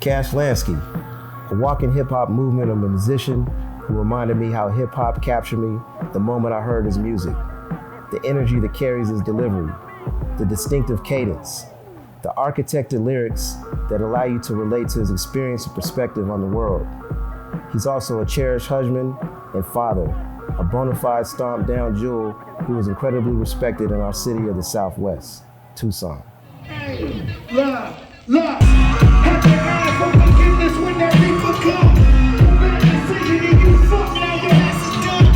Cash Lansky, a walking hip-hop movement of a musician who reminded me how hip-hop captured me the moment I heard his music. The energy that carries his delivery, the distinctive cadence, the architected lyrics that allow you to relate to his experience and perspective on the world. He's also a cherished husband and father, a bona fide stomped-down jewel who is incredibly respected in our city of the Southwest, Tucson. Hey, love. Have your eyes for forgiveness when that reaper come. Bad decision and you fuck, now your ass is done.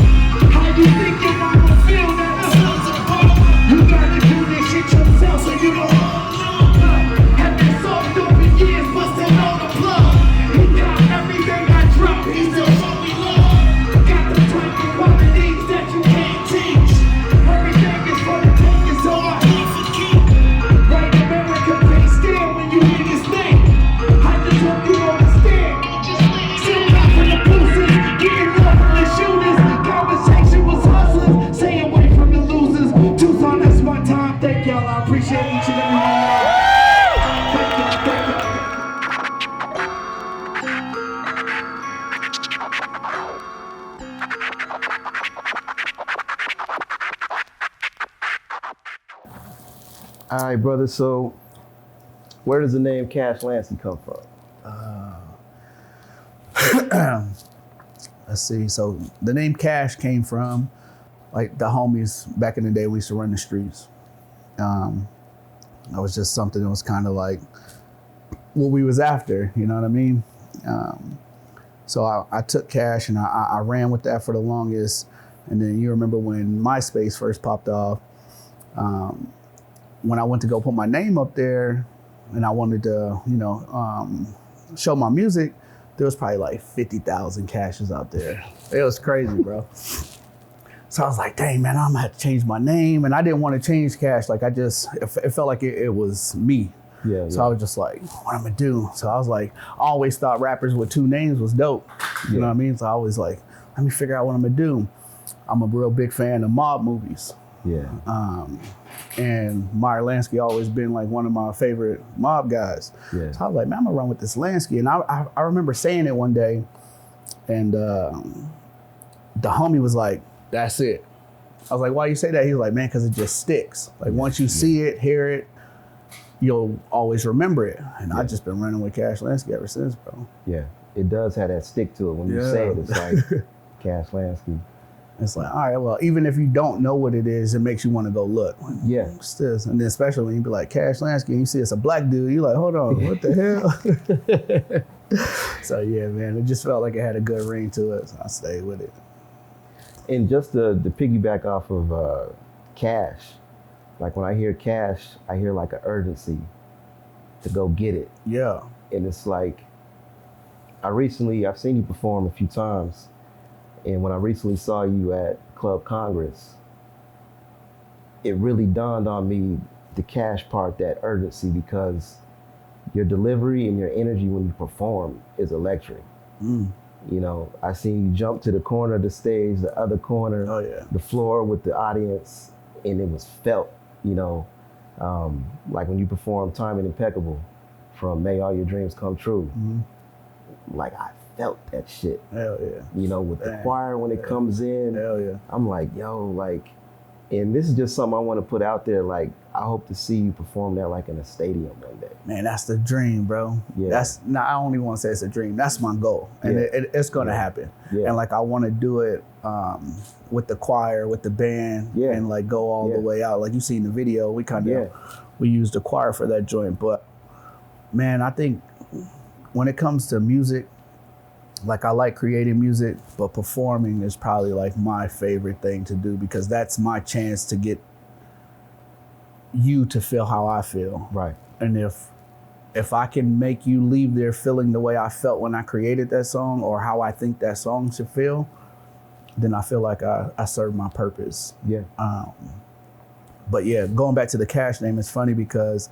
How you think your mama feel that the sun's above? You gotta do this shit yourself so you don't have been soft over years, busting on the plug. He got everything I drop, he still show me love. Got the type of qualities that you can't teach. Everything is for the taking, so I need to keep. Right America pay still when you hear this thing. I just hope you understand. Still not for the boosters, getting up from the shooters. Conversation was hustlers, stay away from the losers. Tucson, that's my time. Thank y'all, I appreciate each and every one of y'all. Thank y'all. All right, brother, so where does the name Cash Lansky come from? Let's see. So the name Cash came from like the homies back in the day. We used to run the streets. That was just something that was kind of like what we was after. You know what I mean? So I took Cash and I ran with that for the longest. And then you remember when MySpace first popped off. When I went to go put my name up there and I wanted to, show my music, there was probably like 50,000 Cashes out there. It was crazy, bro. So I was like, dang, man, I'm gonna have to change my name. And I didn't want to change Cash. Like it felt like it was me. Yeah. So I was just like, what am I gonna do? So I was like, I always thought rappers with two names was dope. You know what I mean? So I was like, let me figure out what I'm gonna do. I'm a real big fan of mob movies. Yeah. And Meyer Lansky always been like one of my favorite mob guys. Yeah. So I was like, man, I'm gonna run with this Lansky. And I remember saying it one day, and the homie was like, that's it. I was like, why you say that? He was like, man, because it just sticks. Like once you see it, hear it, you'll always remember it. And I've just been running with Cash Lansky ever since, bro. Yeah, it does have that stick to it. When you say it, it's like Cash Lansky. It's like, all right, well, even if you don't know what it is, it makes you want to go look. Yeah. What's this? And then especially when you be like, Cash Lansky, and you see it's a black dude, you're like, hold on, what the hell? So yeah, man, it just felt like it had a good ring to it, so I stayed with it. And just to piggyback off of Cash, like when I hear Cash, I hear like an urgency to go get it. Yeah. And it's like, I've seen you perform a few times. And when I recently saw you at Club Congress, it really dawned on me the Cash part, that urgency, because your delivery and your energy when you perform is electric. You know, I seen you jump to the corner of the stage, the other corner, the floor with the audience, and it was felt, like when you perform Time and Impeccable from May All Your Dreams Come True. Like I felt that shit. Hell yeah. With the choir when it comes in. Hell yeah. I'm like, and this is just something I want to put out there. Like, I hope to see you perform that like in a stadium one day. Man, that's the dream, bro. Yeah. I don't even want to say it's a dream. That's my goal. And it's going to happen. Yeah. And like, I want to do it with the choir, with the band, and like go all the way out. Like you see in the video, we used the choir for that joint. But man, I think when it comes to music, like I like creating music, but performing is probably like my favorite thing to do, because that's my chance to get you to feel how I feel. Right. And if I can make you leave there feeling the way I felt when I created that song, or how I think that song should feel, then I feel like I serve my purpose. Yeah. But yeah, going back to the Cash name, it's funny because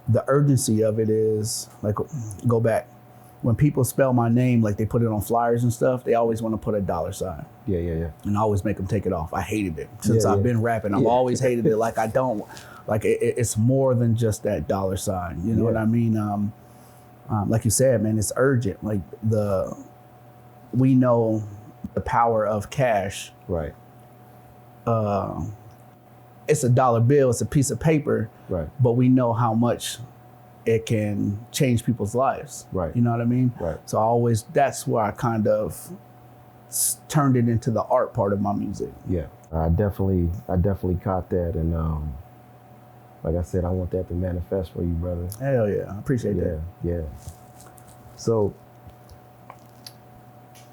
the urgency of it is like, go back. When people spell my name, like they put it on flyers and stuff, they always want to put a $. Yeah. And I always make them take it off. I hated it. Since I've been rapping, I've always hated it. Like it's more than just that $. You know what I mean? like you said, man, it's urgent. Like we know the power of cash. Right. It's a dollar bill, it's a piece of paper, right? But we know how much it can change people's lives. Right. You know what I mean? Right. So that's where I kind of turned it into the art part of my music. Yeah, I definitely caught that, and like I said, I want that to manifest for you, brother. Hell yeah, I appreciate that. Yeah. So,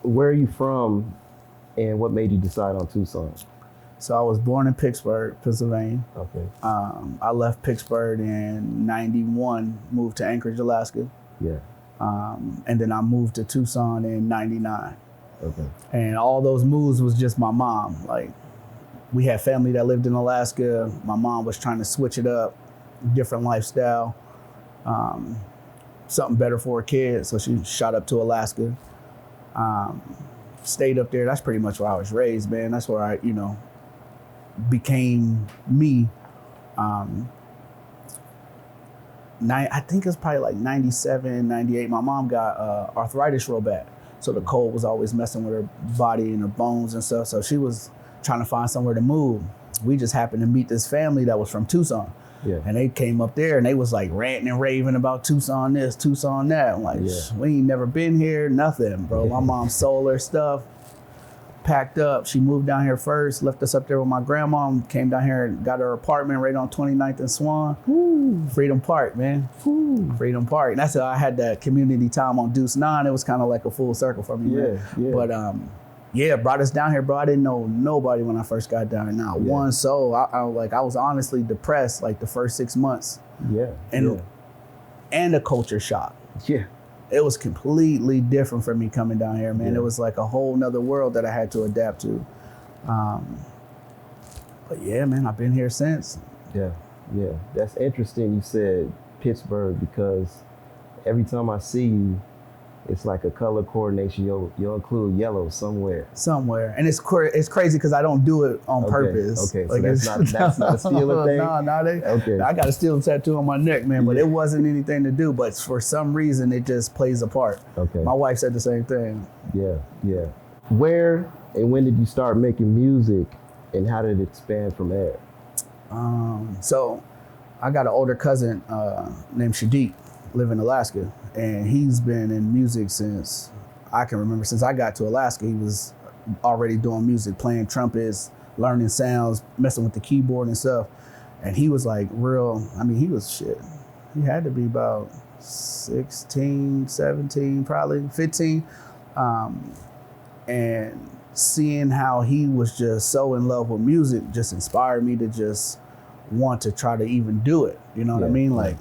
where are you from, and what made you decide on Tucson? So I was born in Pittsburgh, Pennsylvania. Okay. I left Pittsburgh in '91, moved to Anchorage, Alaska. Yeah. And then I moved to Tucson in '99. Okay. And all those moves was just my mom. Like, we had family that lived in Alaska. My mom was trying to switch it up, different lifestyle, something better for her kids. So she shot up to Alaska, stayed up there. That's pretty much where I was raised, man. That's where I, became me. I think it's probably like 97, 98. My mom got arthritis real bad. So the cold was always messing with her body and her bones and stuff. So she was trying to find somewhere to move. We just happened to meet this family that was from Tucson. Yeah. And they came up there and they was like ranting and raving about Tucson this, Tucson that. I'm like, we ain't never been here, nothing, bro. My mom sold her stuff, packed up. She moved down here first, left us up there with my grandma, came down here and got her apartment right on 29th and Swan. Ooh. Freedom Park, man. Ooh. Freedom Park. And that's how I had that community time on Deuce 9. It was kind of like a full circle for me, man. But brought us down here, bro. I didn't know nobody when I first got down here. Not one soul. I was honestly depressed like the first 6 months. Yeah. And a culture shock. Yeah. It was completely different for me coming down here, man. It was like a whole nother world that I had to adapt to. But yeah, man, I've been here since. Yeah. That's interesting you said Pittsburgh, because every time I see you, it's like a color coordination. You'll include yellow somewhere. And it's crazy because I don't do it on purpose. Okay, so that's not a stealer thing? Okay. I got a steel tattoo on my neck, man, but it wasn't anything to do. But for some reason, it just plays a part. Okay. My wife said the same thing. Yeah. Where and when did you start making music, and how did it expand from there? So I got an older cousin named Shadiq, live in Alaska, and he's been in music since I can remember. Since I got to Alaska, he was already doing music, playing trumpets, learning sounds, messing with the keyboard and stuff. And he was like he was shit. He had to be about 16, 17, probably 15. And seeing how he was just so in love with music just inspired me to just want to try to even do it. You know what I mean? Like,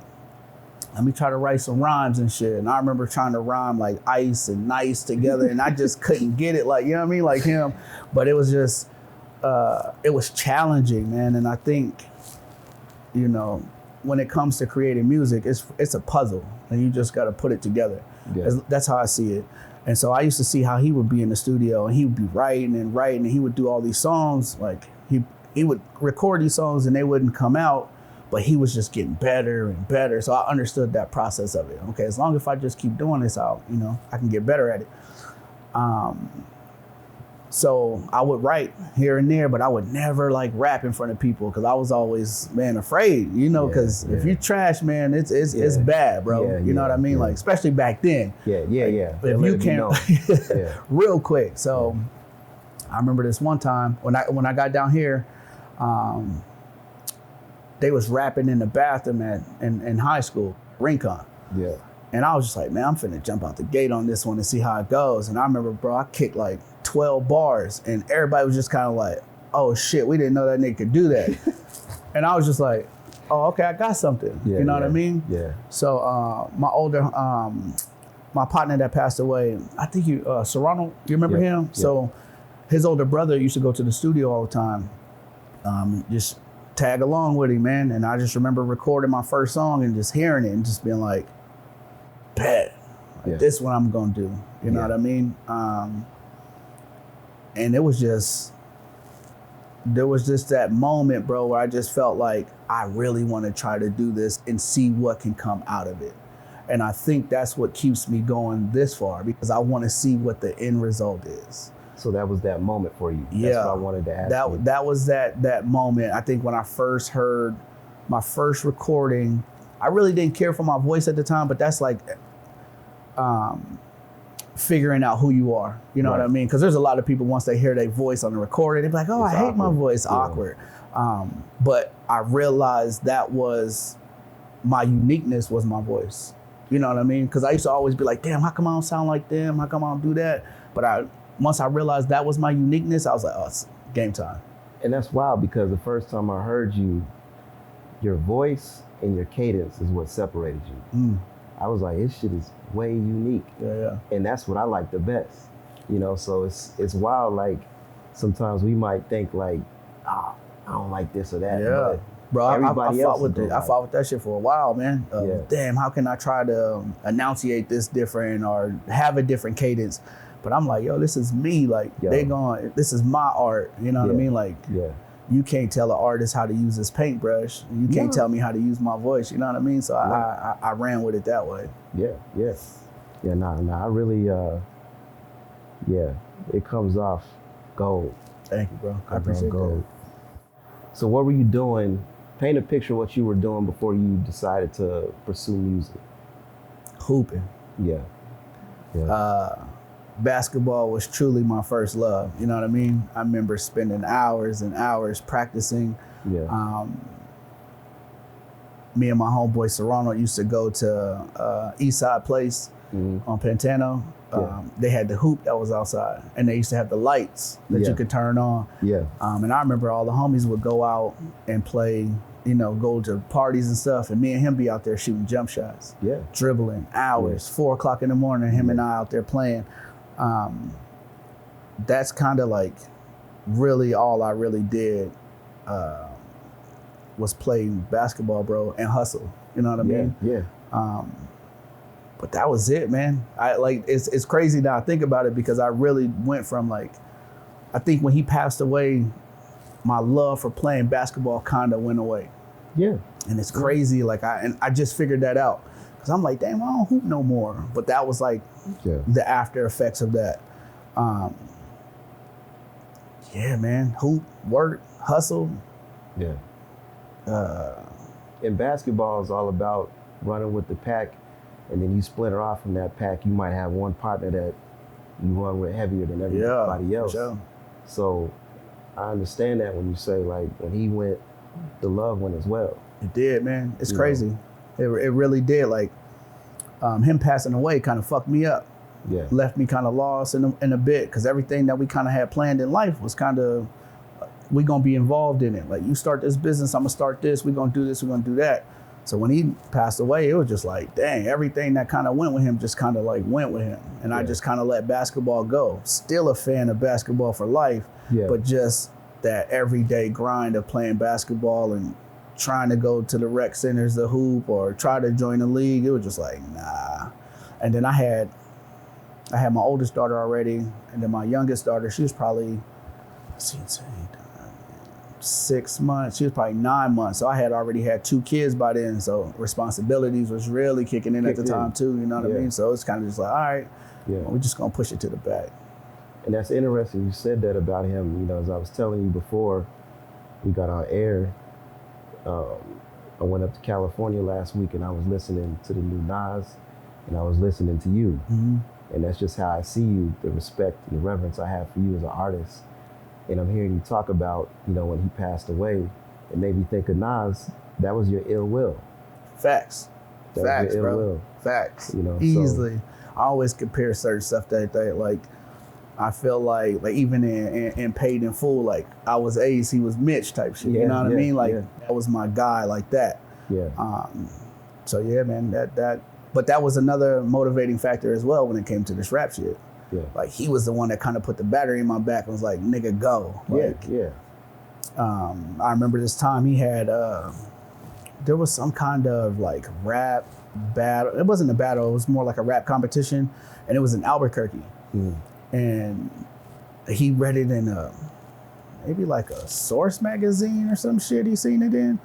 let me try to write some rhymes and shit. And I remember trying to rhyme like ice and nice together, and I just couldn't get it, like, you know what I mean, like him. But it was just, it was challenging, man. And I think, when it comes to creating music, it's a puzzle, and you just got to put it together. Yeah. That's how I see it. And so I used to see how he would be in the studio, and he would be writing, and he would do all these songs. Like, he would record these songs, and they wouldn't come out. But he was just getting better and better. So I understood that process of it. Okay, as long as I just keep doing this, I can get better at it. So I would write here and there, but I would never like rap in front of people because I was always, man, afraid, because if you trash, man, it's bad, bro. You know what I mean? Like, especially back then. Yeah. If you can't, real quick. So I remember this one time when I got down here, they was rapping in the bathroom in high school, Rincon. Yeah. And I was just like, man, I'm finna jump out the gate on this one and see how it goes. And I remember, bro, I kicked like 12 bars, and everybody was just kind of like, oh shit, we didn't know that nigga could do that. And I was just like, oh, okay, I got something. You know what I mean? Yeah. So my partner that passed away, I think Serrano, you remember him? Yeah. So his older brother used to go to the studio all the time. Just tag along with him, man. And I just remember recording my first song and just hearing it and just being like, bet, this is what I'm gonna do. You know what I mean? And there was just that moment, bro, where I just felt like I really want to try to do this and see what can come out of it. And I think that's what keeps me going this far, because I want to see what the end result is. So that was that moment for you. Yeah. That's what I wanted to ask you. That was that moment. I think when I first heard my first recording, I really didn't care for my voice at the time, but that's like figuring out who you are. You know what I mean? Because there's a lot of people, once they hear their voice on the recording, they're like, oh, I hate my voice. Awkward. But I realized that was my uniqueness, was my voice. You know what I mean? Because I used to always be like, damn, how come I don't sound like them? How come I don't do that? But once I realized that was my uniqueness, I was like, oh, it's game time. And that's wild, because the first time I heard you, your voice and your cadence is what separated you. I was like, this shit is way unique. Yeah. And that's what I like the best. You know, so it's wild. Like, sometimes we might think like, I don't like this or that. Yeah. Bro, I fought with that shit for a while, man. Damn, how can I try to enunciate this different or have a different cadence? But I'm like, yo, this is me. Like, this is my art. You know what I mean? Like, you can't tell an artist how to use his paintbrush. You can't tell me how to use my voice. You know what I mean? So I ran with it that way. I really, it comes off gold. Thank you, bro. I appreciate that. So what were you doing? Paint a picture of what you were doing before you decided to pursue music. Hooping. Yeah. Basketball was truly my first love. You know what I mean? I remember spending hours and hours practicing. Me and my homeboy Serrano used to go to Eastside Place on Pantano. They had the hoop that was outside, and they used to have the lights that you could turn on. And I remember all the homies would go out and play, you know, go to parties and stuff, and me and him be out there shooting jump shots, dribbling hours, 4 o'clock in the morning, him and I out there playing. That's kind of like really all I really did was play basketball, bro, and hustle. You know what I mean? But that was it, man. It's crazy now I think about it, because I really went from like, I think when he passed away, my love for playing basketball kind of went away. And it's crazy. Like I just figured that out, because I'm like, damn, I don't hoop no more. But that was like the after effects of that. Man, hoop, work, hustle. And basketball is all about running with the pack, and then you splinter off from that pack. You might have one partner that you run with heavier than everybody else. So I understand that when you say, like, when he went, the love went as well. It did, man. It's crazy. It really did. Like, him passing away kind of fucked me up. Left me kind of lost in a bit, because everything that we kind of had planned in life was kind of, we gonna be involved in it. Like, you start this business, I'm gonna start this, we gonna do this, we gonna do that. So when he passed away, it was just like, dang, everything that kind of went with him just kind of like went with him. And I just kind of let basketball go. Still a fan of basketball for life, but just that everyday grind of playing basketball and trying to go to the rec centers to hoop or try to join a league. It was just like, nah. And then I had my oldest daughter already, and then my youngest daughter, she was probably, 6 months. She was probably 9 months. So I had already had 2 kids by then. So responsibilities was really kicking in at the time too. You know what I mean? So it's kind of just like, all right, we're just gonna push it to the back. And that's interesting. You said that about him. You know, as I was telling you before we got on air, I went up to California last week, and I was listening to the new Nas, and I was listening to you. And that's just how I see you, the respect and the reverence I have for you as an artist. And I'm hearing you talk about, you know, when he passed away, it made me think of Nas. That was your ill will. Facts, bro. Facts. You know, easily. I always compare certain stuff that like, I feel like even in Paid in Full, like I was Ace, he was Mitch type shit. You know what I mean? Like that was my guy like that. So yeah, man, but that was another motivating factor as well when it came to this rap shit. Like he was the one that kind of put the battery in my back and was like, nigga, go. Like, I remember this time he had, there was some kind of like rap battle. It wasn't a battle, it was more like a rap competition, and it was in Albuquerque. And he read it in maybe like a Source magazine or some shit he seen it in.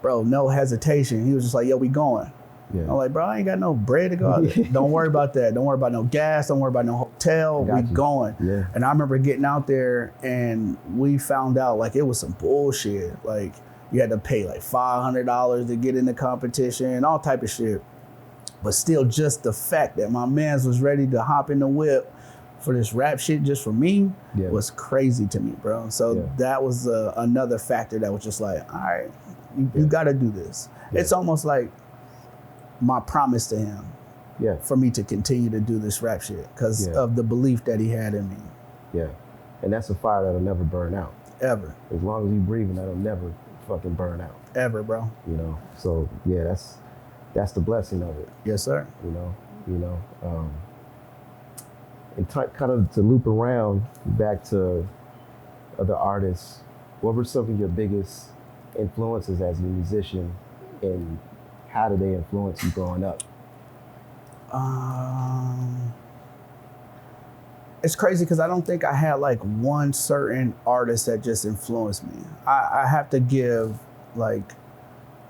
Bro, no hesitation. He was just like, yo, we going. Yeah. I'm like, bro, I ain't got no bread to go out there. Don't worry about that. Don't worry about no gas. Don't worry about no hotel. We going. Yeah. And I remember getting out there and we found out like it was some bullshit. Like you had to pay like $500 to get in the competition, all type of shit. But still, just the fact that my mans was ready to hop in the whip for this rap shit just for me was crazy to me, bro. So that was another factor that was just like, all right, you got to do this. Yeah. It's almost like my promise to him for me to continue to do this rap shit because of the belief that he had in me. Yeah. And that's a fire that'll never burn out. Ever. As long as you breathing, that'll never fucking burn out. Ever, bro. You know, so yeah, that's the blessing of it. Yes, sir. You know, and kind of to loop around back to other artists, what were some of your biggest influences as a musician, and how did they influence you growing up? It's crazy because I don't think I had like one certain artist that just influenced me. I have to give like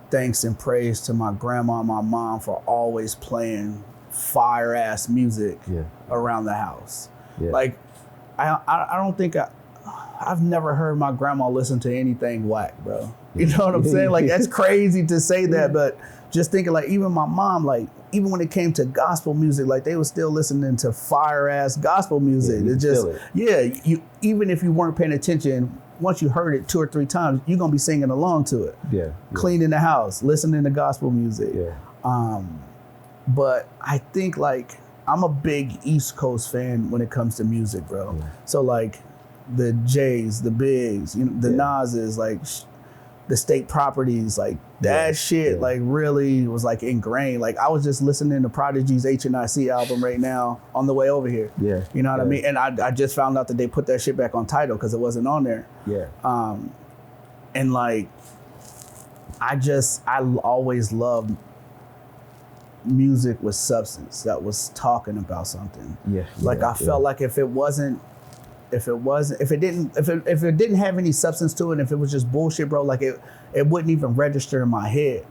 thanks and praise to my grandma and my mom for always playing fire ass music around the house. Yeah. Like I don't think I've never heard my grandma listen to anything whack, bro. You know what I'm saying? Like that's crazy to say that, but just thinking like even my mom, like even when it came to gospel music, like they were still listening to fire ass gospel music. Yeah, it just you even if you weren't paying attention, once you heard it 2 or 3 times, you're gonna be singing along to it. Yeah. Cleaning the house, listening to gospel music. Yeah. But I think like I'm a big East Coast fan when it comes to music, bro. Yeah. So like the Jays, the Bigs, you know, the Nas's, like the State Properties, like that shit like really was like ingrained. Like I was just listening to Prodigy's HNIC album right now on the way over here. Yeah. You know what I mean? And I just found out that they put that shit back on Tidal because it wasn't on there. Yeah. And like I always loved music with substance that was talking about something. Yeah. Like I felt like if it didn't have any substance to it, and if it was just bullshit, bro, like it wouldn't even register in my head,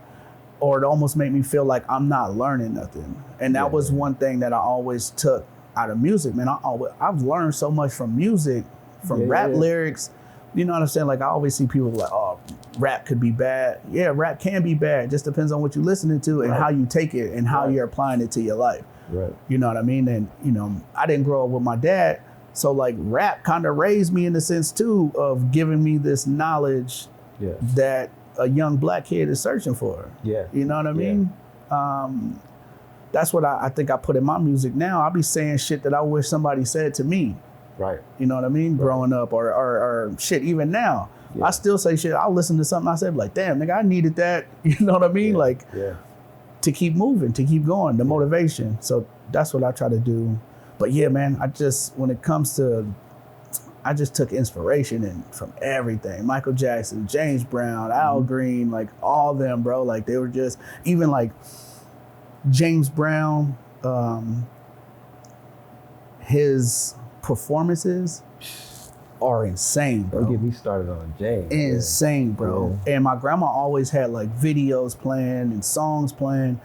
or it almost made me feel like I'm not learning nothing. And that was one thing that I always took out of music, man. I've learned so much from music, from rap lyrics. You know what I'm saying? Like I always see people like, oh, rap could be bad. Yeah, rap can be bad. It just depends on what you're listening to and how you take it and how you're applying it to your life. Right. You know what I mean? And you know, I didn't grow up with my dad. So like rap kind of raised me in the sense too of giving me this knowledge that a young black kid is searching for. Yeah. You know what I mean? That's what I think I put in my music now. I'll be saying shit that I wish somebody said to me. Right. You know what I mean? Right. Growing up or shit, even now. Yeah. I still say shit. I'll listen to something I said like, damn, nigga, I needed that. You know what I mean? Like to keep moving, to keep going, the motivation. So that's what I try to do. But yeah, man, when it comes to, I just took inspiration from everything. Michael Jackson, James Brown, Al Green, like all them, bro. Like they were just, even like James Brown, his performances are insane, bro. Don't get me started on James. Insane, bro. Yeah. And my grandma always had like videos playing and songs playing.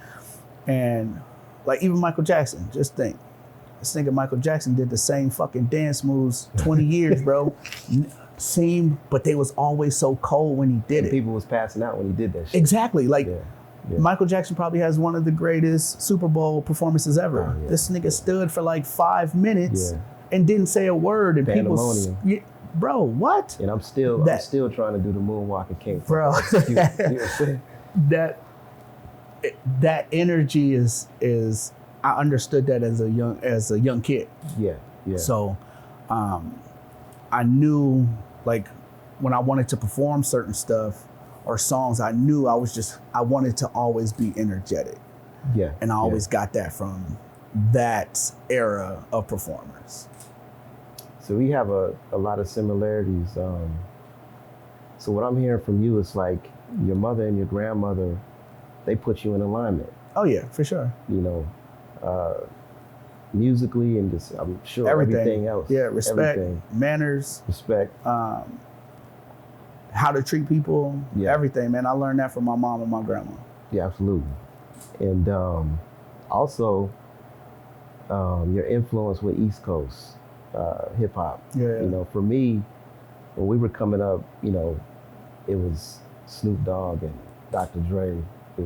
And like even Michael Jackson, just think. This nigga Michael Jackson did the same fucking dance moves 20 years, bro. But they was always so cold when he did it. People was passing out when he did that shit. Exactly. Like Michael Jackson probably has one of the greatest Super Bowl performances ever. Oh, yeah. This nigga stood for like 5 minutes and didn't say a word, and people, bro, what? And I'm still trying to do the moonwalking king, bro. You know what I'm saying? That energy is. I understood that as a young kid. Yeah. So, I knew like when I wanted to perform certain stuff or songs, I knew I wanted to always be energetic. Yeah. And I always got that from that era of performers. So we have a lot of similarities. So what I'm hearing from you is like your mother and your grandmother, they put you in alignment. Oh yeah, for sure. You know, musically and just, I'm sure everything else. Yeah, respect, manners, respect, how to treat people, everything, man. I learned that from my mom and my grandma. Yeah, absolutely. And also your influence with East Coast hip hop. Yeah. You know, for me, when we were coming up, you know, it was Snoop Dogg and Dr. Dre. It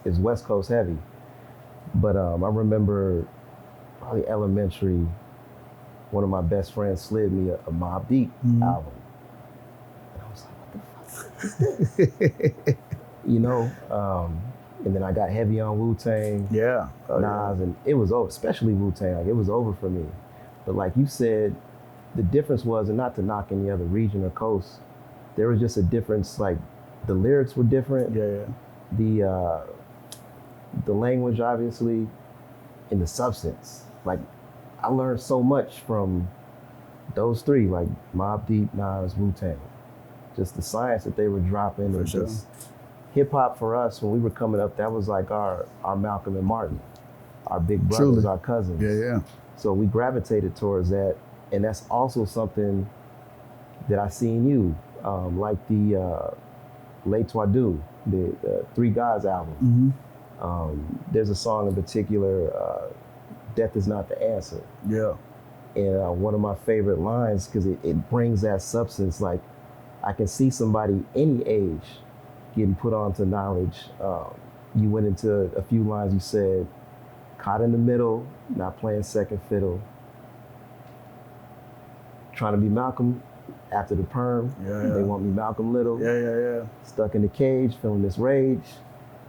was West Coast heavy. But I remember probably elementary, one of my best friends slid me a Mobb Deep album. And I was like, what the fuck is this? You know, and then I got heavy on Wu-Tang, Yeah. Nas, and it was over, especially Wu-Tang, like it was over for me. But like you said, the difference was, and not to knock any other region or coast, there was just a difference, like the lyrics were different. Yeah. The language, obviously, and the substance. Like, I learned so much from those three, like Mobb Deep, Nas, Wu-Tang. Just the science that they were dropping. For and sure. Just hip-hop for us, when we were coming up, that was like our Malcolm and Martin, our big brothers, Truly. our cousins. Yeah. So we gravitated towards that. And that's also something that I see in you, like the Les Toidu, the Three Gods album. There's a song in particular, Death is Not the Answer. Yeah. And one of my favorite lines, because it brings that substance, like I can see somebody any age getting put onto knowledge. You went into a few lines, you said, caught in the middle, not playing second fiddle, trying to be Malcolm after the perm. Yeah. They want me Malcolm Little. Yeah. Stuck in the cage, feeling this rage.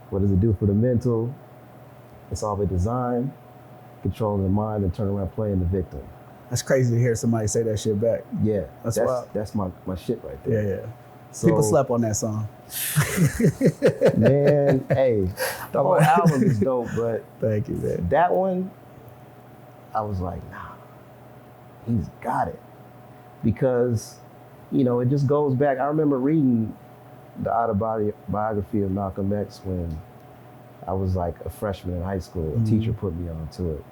What does it do for the mental? It's all by design, controlling the mind and turn around playing the victim. That's crazy to hear somebody say that shit back. Yeah, That's wild. that's my shit right there. Yeah. So, People slept on that song. Man, hey, the whole album is dope, but Thank you, man. that one, I was like, nah, he's got it. Because, you know, it just goes back. I remember reading the autobiography of Malcolm X when I was like a freshman in high school. A teacher put me onto it.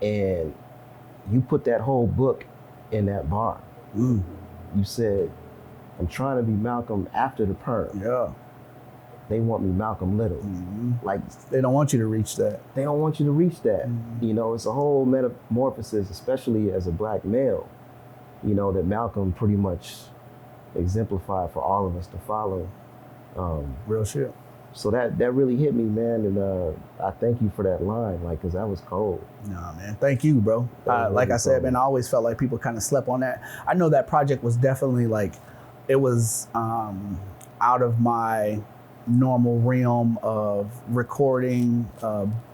And you put that whole book in that bar. You said, I'm trying to be Malcolm after the perm. Yeah. They want me Malcolm Little. Like, They don't want you to reach that. they don't want you to reach that. You know, it's a whole metamorphosis, especially as a black male, you know, that Malcolm pretty much exemplified for all of us to follow. Real shit. So that really hit me, man. And I thank you for that line, like, cause that was cold. Nah, man. Thank you, bro. Like I said, man, I always felt like people kind of slept on that. I know that project was definitely like, it was out of my normal realm of recording,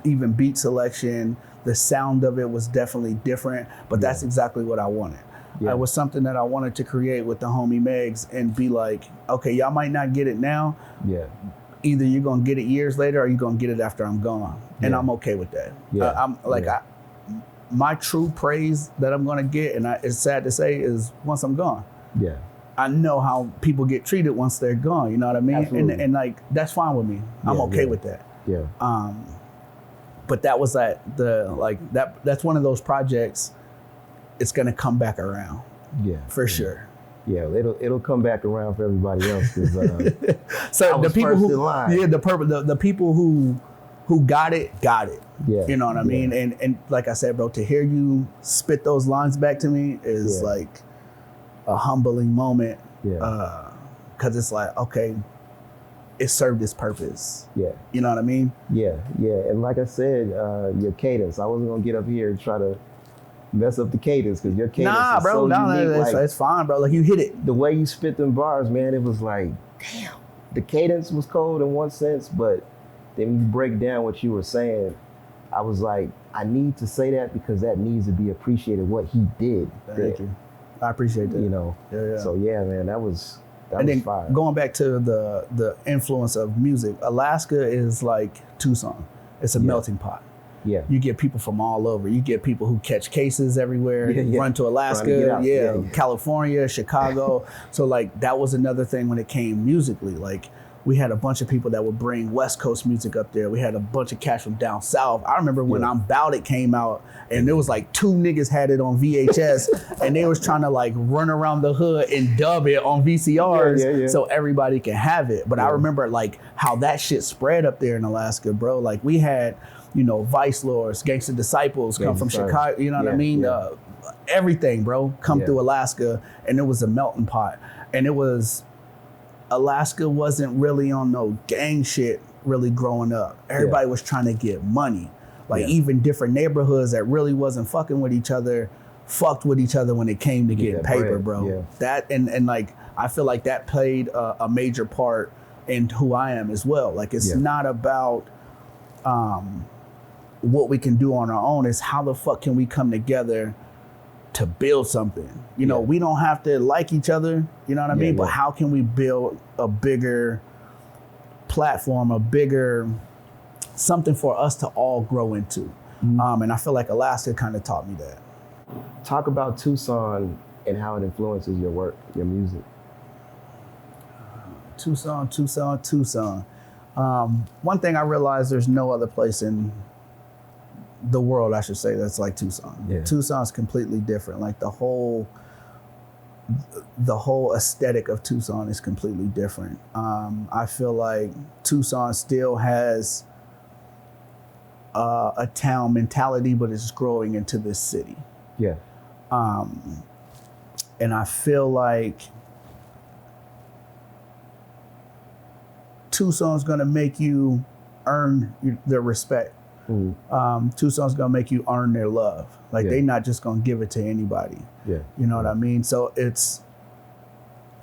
even beat selection. The sound of it was definitely different, but that's exactly what I wanted. Yeah. It was something that I wanted to create with the homie Megs and be like, okay, y'all might not get it now. Yeah. Either you're gonna get it years later or you're gonna get it after I'm gone. And Yeah. I'm okay with that. Yeah. I'm like, Yeah. my true praise that I'm gonna get, and it's sad to say, is once I'm gone. Yeah. I know how people get treated once they're gone. You know what I mean? Absolutely. And like, that's fine with me. I'm okay with that. Yeah. But that was that's one of those projects. It's gonna come back around Yeah. for sure. Yeah. It'll come back around for everybody else. Cause, So I was the people first who, in line. yeah, the people who got it. Yeah. You know what I mean? And like I said, bro, to hear you spit those lines back to me is like a humbling moment. Yeah. Cause it's like, okay, it served its purpose. Yeah. You know what I mean? Yeah. And like I said, your cadence, I wasn't gonna get up here and try to mess up the cadence, because your cadence is so unique. It's fine, bro. Like, you hit it. The way you spit them bars, man, it was like, damn. The cadence was cold in one sense, but then when you break down what you were saying, I was like, I need to say that because that needs to be appreciated, what he did. Thank you. I appreciate that. You know? Yeah. So yeah, man, that was then fire. going back to the influence of music, Alaska is like Tucson. It's a melting pot. Yeah. You get people from all over. You get people who catch cases everywhere, run to Alaska, Trying to get out. California, Chicago. So like, that was another thing when it came musically. Like, We had a bunch of people that would bring West Coast music up there. We had a bunch of cats from down south. I remember when I'm Bout It came out, and there was like 2 niggas had it on VHS, and they was trying to like run around the hood and dub it on VCRs so everybody can have it. But I remember like how that shit spread up there in Alaska, bro. Like we had, you know, Vice Lords, Gangsta Disciples come from Chicago, you know what I mean? Everything, bro, come through Alaska, and it was a melting pot. And it was, Alaska wasn't really on no gang shit really growing up. Everybody was trying to get money. Like even different neighborhoods that really wasn't fucking with each other, fucked with each other when it came to getting paper, bread, bro. That and like I feel like that played a major part in who I am as well. Like it's not about what we can do on our own. It's how the fuck can we come together to build something. You know, we don't have to like each other, you know what I mean? But how can we build a bigger platform, a bigger something for us to all grow into? And I feel like Alaska kind of taught me that. Talk about Tucson and how it influences your work, your music. Tucson. One thing I realized, there's no other place in the world, I should say, that's like Tucson. Tucson's completely different. Like the whole aesthetic of Tucson is completely different. I feel like Tucson still has a town mentality, but it's growing into this city. And I feel like Tucson's gonna make you earn their respect. Tucson's gonna make you earn their love. Like they not just gonna give it to anybody. You know what I mean? So it's,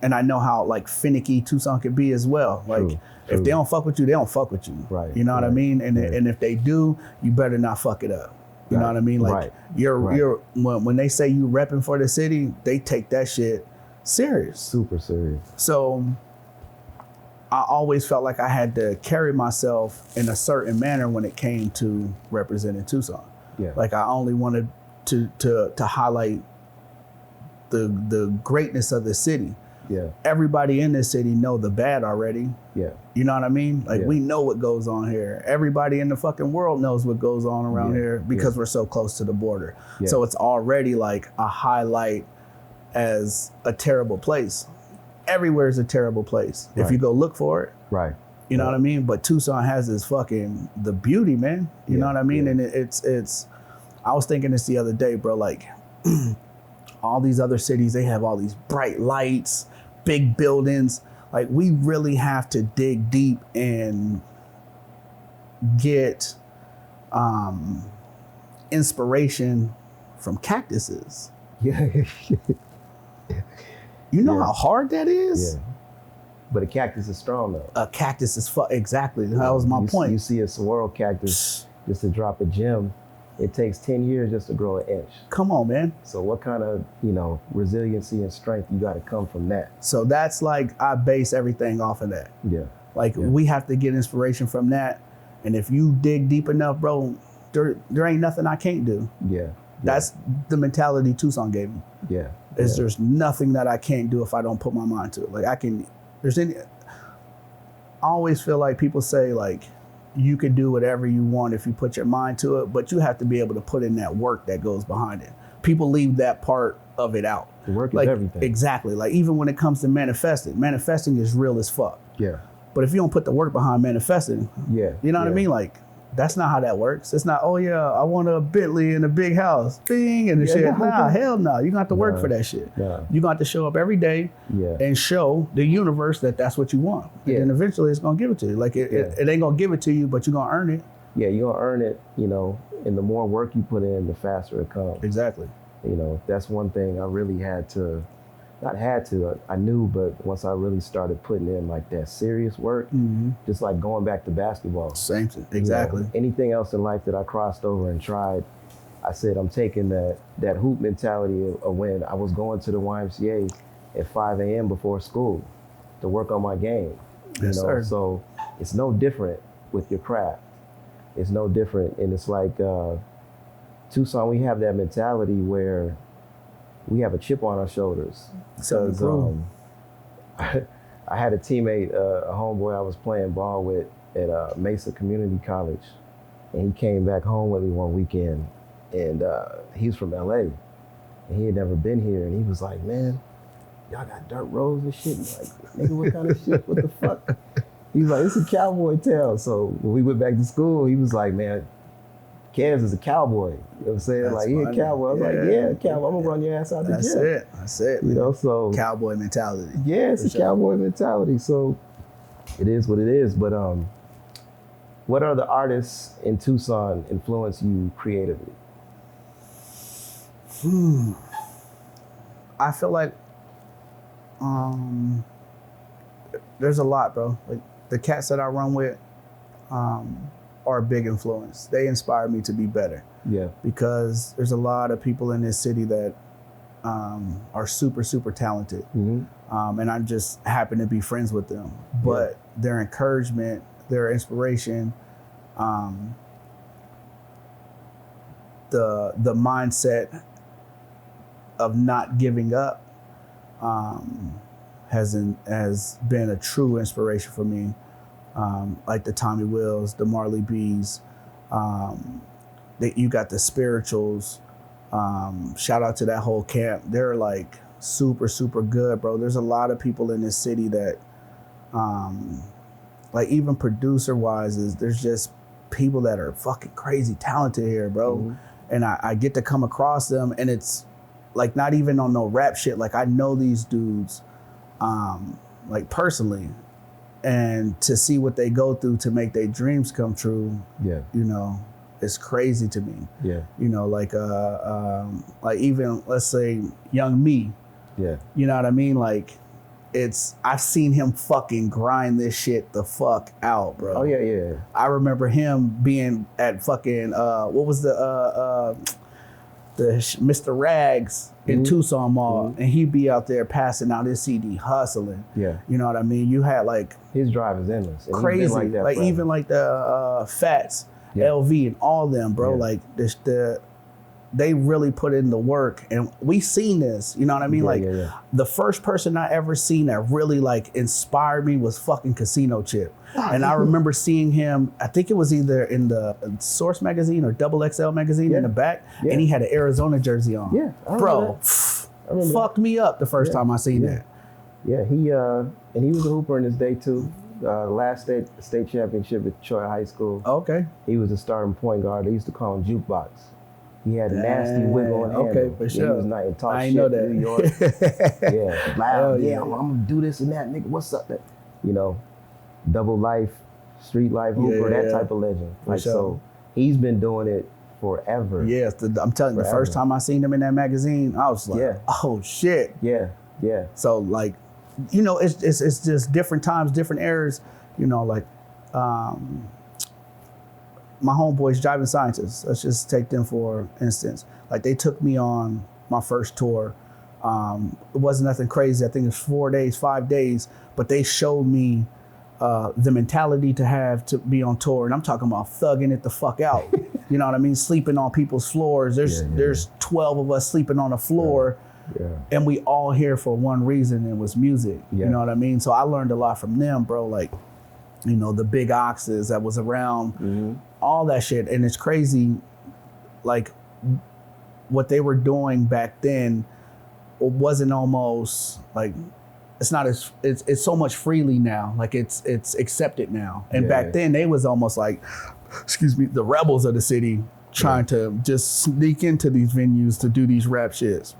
and I know how like finicky Tucson could be as well. Like if they don't fuck with you, they don't fuck with you. You know what I mean? And if they do, you better not fuck it up. You know what I mean? Like you're when they say you repping for the city, they take that shit serious. Super serious. So I always felt like I had to carry myself in a certain manner when it came to representing Tucson. Like I only wanted to highlight the greatness of the city. Everybody in this city know the bad already. You know what I mean? Like we know what goes on here. Everybody in the fucking world knows what goes on around here because we're so close to the border. So it's already like a highlight as a terrible place. Everywhere is a terrible place if you go look for it. You know what I mean? But Tucson has this fucking, the beauty, man. You know what I mean? And it's, I was thinking this the other day, bro, like all these other cities, they have all these bright lights, big buildings. Like we really have to dig deep and get inspiration from cactuses. You know how hard that is? But a cactus is strong though. A cactus is exactly. That was my point. You see a saguaro cactus, just to drop a gem, it takes 10 years just to grow an inch. Come on, man. So what kind of, resiliency and strength you gotta come from that? So that's like, I base everything off of that. We have to get inspiration from that. And if you dig deep enough, bro, there ain't nothing I can't do. That's the mentality Tucson gave me. There's nothing that I can't do if I don't put my mind to it. Like I always feel like people say like, you can do whatever you want if you put your mind to it, but you have to be able to put in that work that goes behind it. People leave that part of it out. The work is everything. Exactly. Like even when it comes to manifesting is real as fuck. But if you don't put the work behind manifesting, you know what I mean? Like that's not how that works. It's not, oh yeah, I want a Bentley and a big house, bing, and the shit. Nah, hell no. You got to work for that shit. You got to show up every day and show the universe that that's what you want. And then eventually it's going to give it to you. Like it ain't going to give it to you, but you're going to earn it. You're going to earn it, and the more work you put in, the faster it comes. Exactly. That's one thing I really I knew, but once I really started putting in like that serious work, just like going back to basketball. Same thing, exactly. Anything else in life that I crossed over and tried, I said, I'm taking that hoop mentality of when I was going to the YMCA at 5 a.m. before school to work on my game. Sir. So it's no different with your craft. It's no different. And it's like Tucson, we have that mentality where we have a chip on our shoulders. So I had a teammate, a homeboy I was playing ball with at Mesa Community College, and he came back home with me one weekend, and he's from LA, and he had never been here, and he was like, man, y'all got dirt roads and shit. And like, nigga, what kind of shit? What the fuck? He was like, it's a cowboy town. So when we went back to school, he was like, man, Kansas is a cowboy. You know what I'm saying? That's like, he a cowboy. I was like, yeah, cowboy. I'm gonna run your ass out the gym. That's it. You know, so cowboy mentality. Yeah, it's a cowboy mentality. So it is what it is. But what other artists in Tucson influence you creatively? I feel like there's a lot, bro. Like the cats that I run with are a big influence. They inspire me to be better. Yeah. Because there's a lot of people in this city that are super, super talented. Mm-hmm. And I just happen to be friends with them. But their encouragement, their inspiration, the mindset of not giving up has been a true inspiration for me. Like the Tommy Wills, the Marley B's, you got the Spirituals. Shout out to that whole camp. They're like super, super good, bro. There's a lot of people in this city that, like even producer wise, there's just people that are fucking crazy talented here, bro. Mm-hmm. And I get to come across them, and it's like not even on no rap shit. Like I know these dudes, like personally, and to see what they go through to make their dreams come true. Yeah, you know, it's crazy to me. Yeah, you know, like even let's say young me. Yeah, you know what I mean? Like I've seen him fucking grind this shit the fuck out, bro. Oh yeah. I remember him being at fucking what was the Mr. Rags in Tucson Mall, and he'd be out there passing out his CD, hustling. Yeah, you know what I mean. You had like his drive is endless, and crazy. Like even like the Fats, LV, and all them, bro. Like they really put in the work, and we seen this, you know what I mean? The first person I ever seen that really like inspired me was fucking Casino Chip. And I remember seeing him, I think it was either in the Source magazine or Double XL magazine in the back, and he had an Arizona jersey on. Yeah, bro, fucked me up the first time I seen that. Yeah, he was a hooper in his day too. Last state championship at Troy High School. Okay. He was a starting point guard. They used to call him Jukebox. He had a nasty wiggle and handle. Okay, for sure. He was not talk I shit know that. in New York. Yeah, loud. Yeah, I'm gonna do this and that, nigga. What's up? You know, double life, street life hooper, that type of legend. Like so, he's been doing it forever. Yeah, I'm telling you, the first time I seen him in that magazine, I was like, oh shit. Yeah. So like, you know, it's just different times, different eras. You know, like. My homeboys, Driving Scientists, let's just take them for instance. Like they took me on my first tour. It wasn't nothing crazy. I think it was 4 days, 5 days, but they showed me the mentality to have to be on tour. And I'm talking about thugging it the fuck out. You know what I mean? Sleeping on people's floors. There's 12 of us sleeping on the floor. Yeah. And we all here for one reason, it was music. You know what I mean? So I learned a lot from them, bro. Like, you know, the big oxes that was around, all that shit. And it's crazy, like what they were doing back then wasn't almost like, it's so much freely now. Like it's accepted now. And back then they was almost like, the rebels of the city trying to just sneak into these venues to do these rap shits.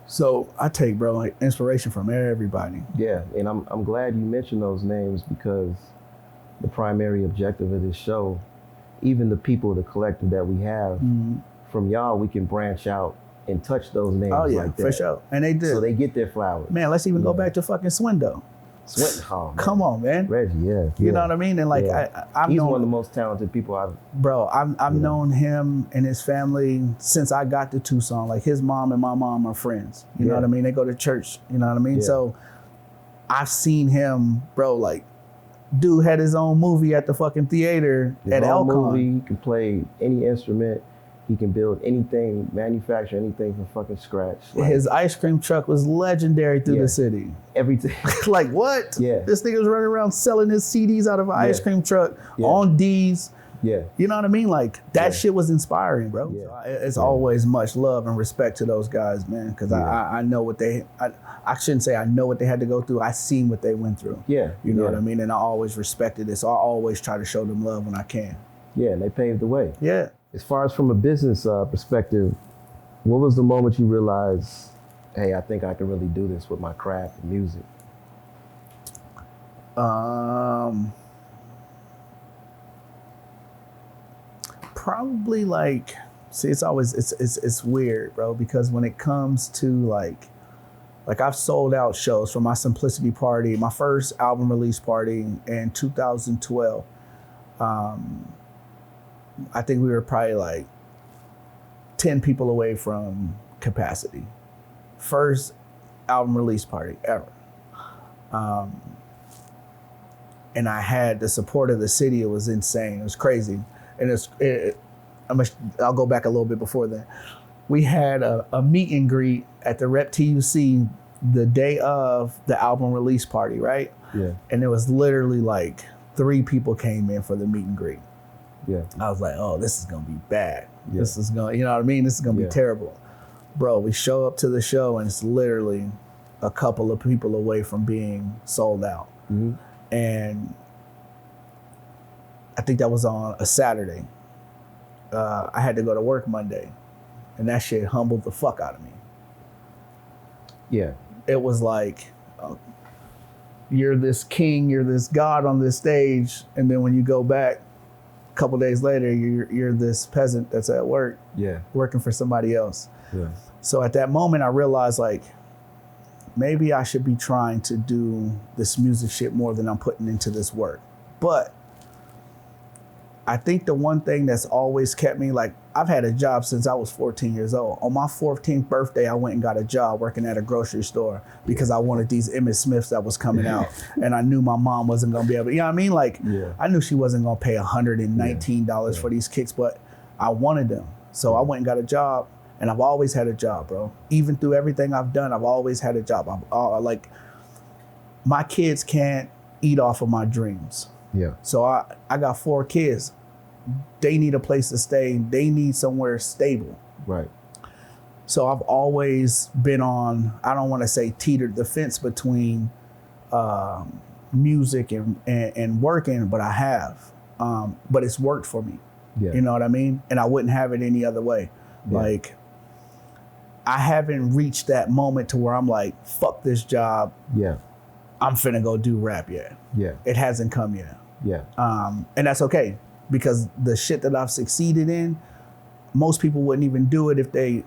So I take, bro, like inspiration from everybody. Yeah, and I'm glad you mentioned those names because the primary objective of this show, even the people, the collective that we have, from y'all, we can branch out and touch those names like that. For sure. And they did. So they get their flowers. Man, let's even go back to fucking Swindo. Oh, come on, man. Reggie, You know what I mean? And like, he's one of the most talented people I've known him and his family since I got to Tucson. Like his mom and my mom are friends. You know what I mean? They go to church. You know what I mean? So I've seen him, bro, like, dude had his own movie at the fucking theater at Elcon. He can play any instrument. He can build anything, manufacture anything from fucking scratch. Like, his ice cream truck was legendary through the city. Everything. Like what? Yeah. This nigga was running around selling his CDs out of an ice cream truck on D's. Yeah. You know what I mean? Like that shit was inspiring, bro. Yeah. So it's always much love and respect to those guys, man. Cause I know what I shouldn't say I know what they had to go through. I seen what they went through. Yeah. You know what I mean? And I always respected it. So I always try to show them love when I can. Yeah, and they paved the way. Yeah. As far as from a business perspective, what was the moment you realized, hey, I think I can really do this with my craft and music? Probably like, see, it's weird, bro, because when it comes to like I've sold out shows for my Simplicity party, my first album release party in 2012. I think we were probably like 10 people away from capacity. First album release party ever. And I had the support of the city. It was insane. It was crazy. And I'll go back a little bit before that. We had a meet and greet at the Rep TUC the day of the album release party, right? Yeah. And it was literally like 3 people came in for the meet and greet. Yeah. I was like, oh, this is gonna be bad. Yeah. This is gonna, you know what I mean? This is gonna be terrible. Bro, we show up to the show and it's literally a couple of people away from being sold out. Mm-hmm. And I think that was on a Saturday. I had to go to work Monday, and that shit humbled the fuck out of me. Yeah. It was like, you're this king, you're this god on this stage, and then when you go back a couple days later, you're this peasant that's at work, working for somebody else. Yeah. So at that moment, I realized like, maybe I should be trying to do this music shit more than I'm putting into this work. But I think the one thing that's always kept me, like, I've had a job since I was 14 years old. On my 14th birthday, I went and got a job working at a grocery store because I wanted these Emmett Smiths that was coming out. And I knew my mom wasn't gonna be able to, you know what I mean? Like, I knew she wasn't gonna pay $119 for these kicks, but I wanted them. So I went and got a job, and I've always had a job, bro. Even through everything I've done, I've always had a job. Like, my kids can't eat off of my dreams. Yeah. So I got 4 kids. They need a place to stay. They need somewhere stable. Right. So I've always been on, I don't want to say teetered the fence between music and working, but I have. But it's worked for me. Yeah. You know what I mean? And I wouldn't have it any other way. Yeah. Like, I haven't reached that moment to where I'm like, fuck this job. Yeah. I'm finna go do rap yet. Yeah. It hasn't come yet. Yeah. And that's okay, because the shit that I've succeeded in, most people wouldn't even do it if they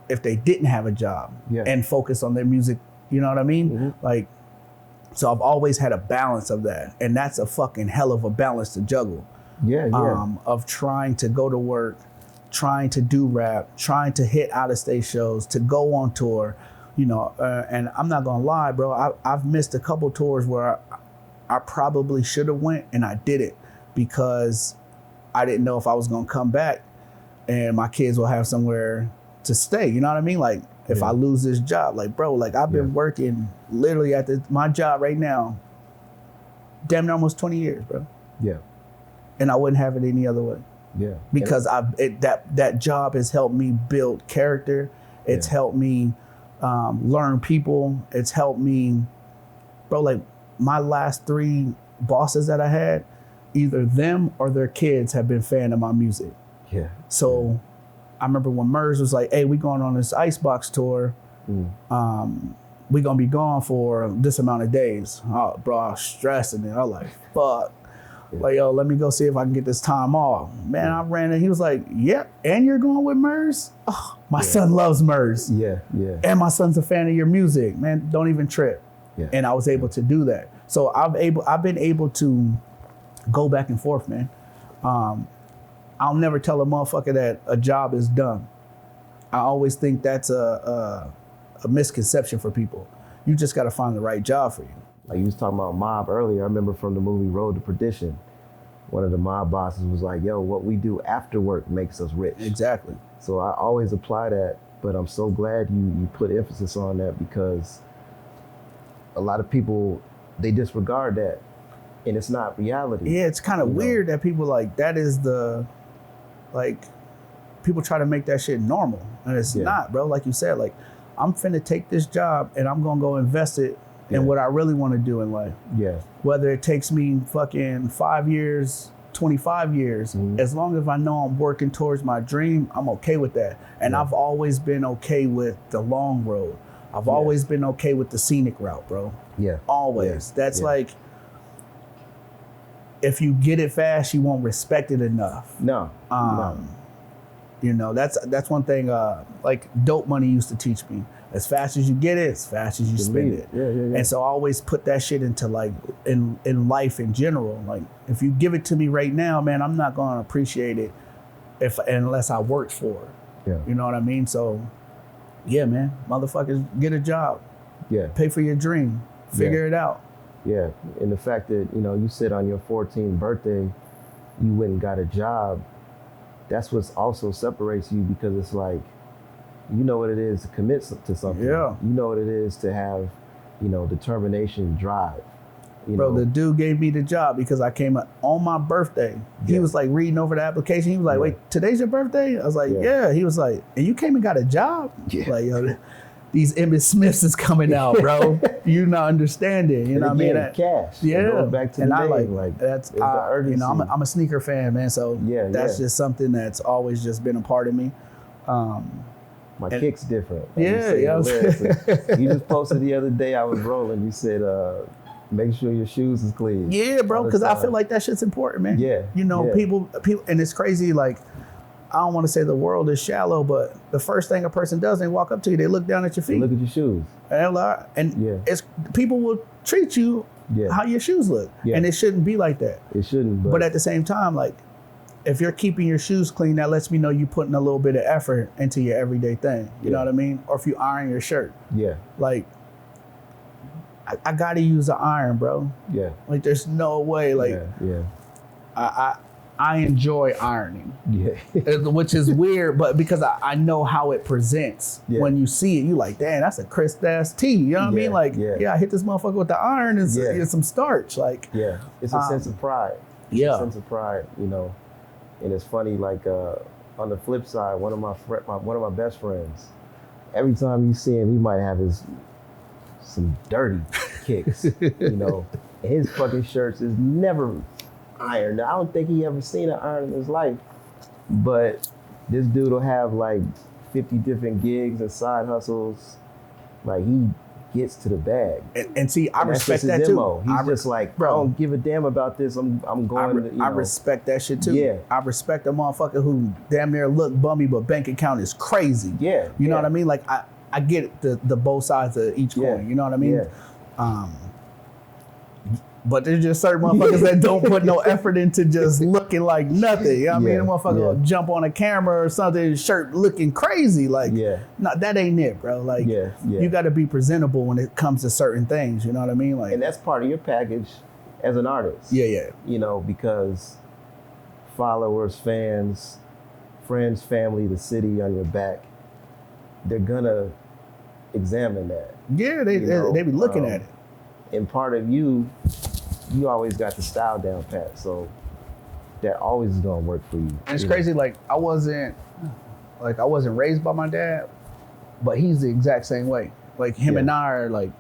didn't have a job and focus on their music. You know what I mean? Mm-hmm. Like, so I've always had a balance of that. And that's a fucking hell of a balance to juggle. Yeah. Of trying to go to work, trying to do rap, trying to hit out of state shows, to go on tour, you know, and I'm not gonna lie, bro, I've missed a couple tours where I probably should have went and I did it because I didn't know if I was gonna come back and my kids will have somewhere to stay. You know what I mean? Like, if I lose this job, like, bro, like, I've been working literally at my job right now, damn near almost 20 years, bro. Yeah. And I wouldn't have it any other way. Yeah. Because that job has helped me build character. It's helped me learn people. It's helped me, bro, like, my last 3 bosses that I had, either them or their kids have been fan of my music. Yeah. So I remember when Murs was like, hey, we going on this Icebox tour. We gonna be gone for this amount of days. Oh, bro, I was stressing it. I was like, fuck. Like, yo, let me go see if I can get this time off. Man, I ran in. He was like, yep, and you're going with Murs? Oh, my son loves Murs. Yeah. And my son's a fan of your music. Man, don't even trip. Yeah. And I was able to do that. So I've been able to go back and forth, man. I'll never tell a motherfucker that a job is done. I always think that's a misconception for people. You just got to find the right job for you. Like you was talking about Mob earlier. I remember from the movie Road to Perdition, one of the mob bosses was like, yo, what we do after work makes us rich. Exactly. So I always apply that, but I'm so glad you put emphasis on that, because a lot of people, they disregard that, and it's not reality. Yeah, it's kind of weird that people like, that is the, like, people try to make that shit normal, and it's not, bro. Like you said, like, I'm finna take this job and I'm gonna go invest it in what I really want to do in life. Yeah. Whether it takes me fucking 5 years, 25 years, as long as I know I'm working towards my dream, I'm okay with that. And I've always been okay with the long road. I've always been okay with the scenic route, bro. Yeah. Always. That's like, if you get it fast, you won't respect it enough. No. You know, that's one thing, like Dope Money used to teach me. As fast as you get it, as fast as you spend it. And so I always put that shit into, like, in life in general. Like, if you give it to me right now, man, I'm not gonna appreciate it unless I worked for it. Yeah. You know what I mean? So yeah, man, motherfuckers, get a job. Yeah. Pay for your dream. Figure it out. Yeah. And the fact that, you know, you said on your 14th birthday, you went and got a job, that's what also separates you, because it's like, you know what it is to commit to something. Yeah. You know what it is to have, you know, determination, drive. Bro, the dude gave me the job because I came up on my birthday. He was like reading over the application. He was like, wait, today's your birthday? I was like, yeah. He was like, and you came and got a job? Yeah. Like, yo, these Emmett Smiths is coming out, bro. You not understanding, you know what I mean? Cash. Yeah. Going back to the name, like that's, you know, I'm a sneaker fan, man. So that's just something that's always just been a part of me. My kick's different. Like you just posted the other day, I was rolling, you said, make sure your shoes is clean. Yeah, bro, because I feel like that shit's important, man. Yeah. You know, people, and it's crazy, like, I don't want to say the world is shallow, but the first thing a person does, they walk up to you, they look down at your feet. They look at your shoes. And it's people will treat you how your shoes look. Yeah. And it shouldn't be like that. It shouldn't. But at the same time, like, if you're keeping your shoes clean, that lets me know you're putting a little bit of effort into your everyday thing. You know what I mean? Or if you iron your shirt. Yeah. Like, I gotta use an iron, bro. Yeah. Like, there's no way. Like, I enjoy ironing. Yeah. Which is weird, but because I know how it presents. Yeah. When you see it, you like, damn, that's a crisp ass tee. You know what I mean? Like, I hit this motherfucker with the iron and some starch. Like, it's a sense of pride. It's a sense of pride, you know. And it's funny, like, on the flip side, one of my best friends, every time you see him, he might have some dirty kicks, you know. And his fucking shirts is never ironed. I don't think he ever seen an iron in his life. But this dude will have like 50 different gigs and side hustles. Like, he gets to the bag. And see, I respect that too. He's just like, bro, I don't give a damn about this. I'm going to, you know. I respect that shit too. Yeah. I respect a motherfucker who damn near look bummy, but bank account is crazy. Yeah. You know what I mean? Like, I get the both sides of each coin. You know what I mean? Yeah. But there's just certain motherfuckers that don't put no effort into just looking like nothing. You know what I mean? A motherfucker will jump on a camera or something, shirt looking crazy. Like, no, that ain't it, bro. Like, you got to be presentable when it comes to certain things. You know what I mean? Like, and that's part of your package as an artist. Yeah. You know, because followers, fans, friends, family, the city on your back, they're gonna examine that. Yeah, they be looking at it. And part of you always got the style down pat, so that always is gonna work for you. And it's crazy, like I wasn't raised by my dad, but he's the exact same way. Like, him and I are like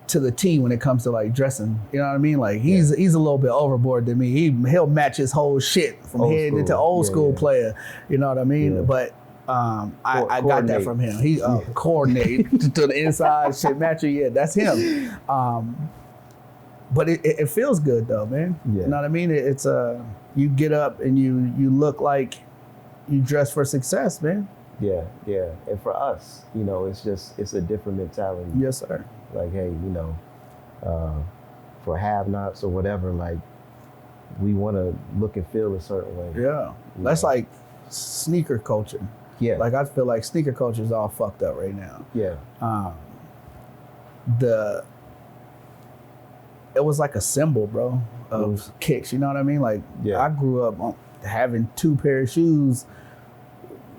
to the T when it comes to like dressing. You know what I mean? Like, he's a little bit overboard than me. He'll match his whole shit from head into old school player. You know what I mean? Yeah. But I got that from him. He coordinate to the inside, shit matching. Yeah, that's him. But it feels good though, man. Yeah. You know what I mean? It's you get up and you look like you dress for success, man. Yeah. And for us, you know, it's a different mentality. Yes, sir. Like, hey, you know, for have-nots or whatever, like, we want to look and feel a certain way. Yeah, that's like sneaker culture. Yeah. Like, I feel like sneaker culture is all fucked up right now. Yeah. It was like a symbol, bro. of kicks. You know what I mean? Like I grew up having 2 pair of shoes,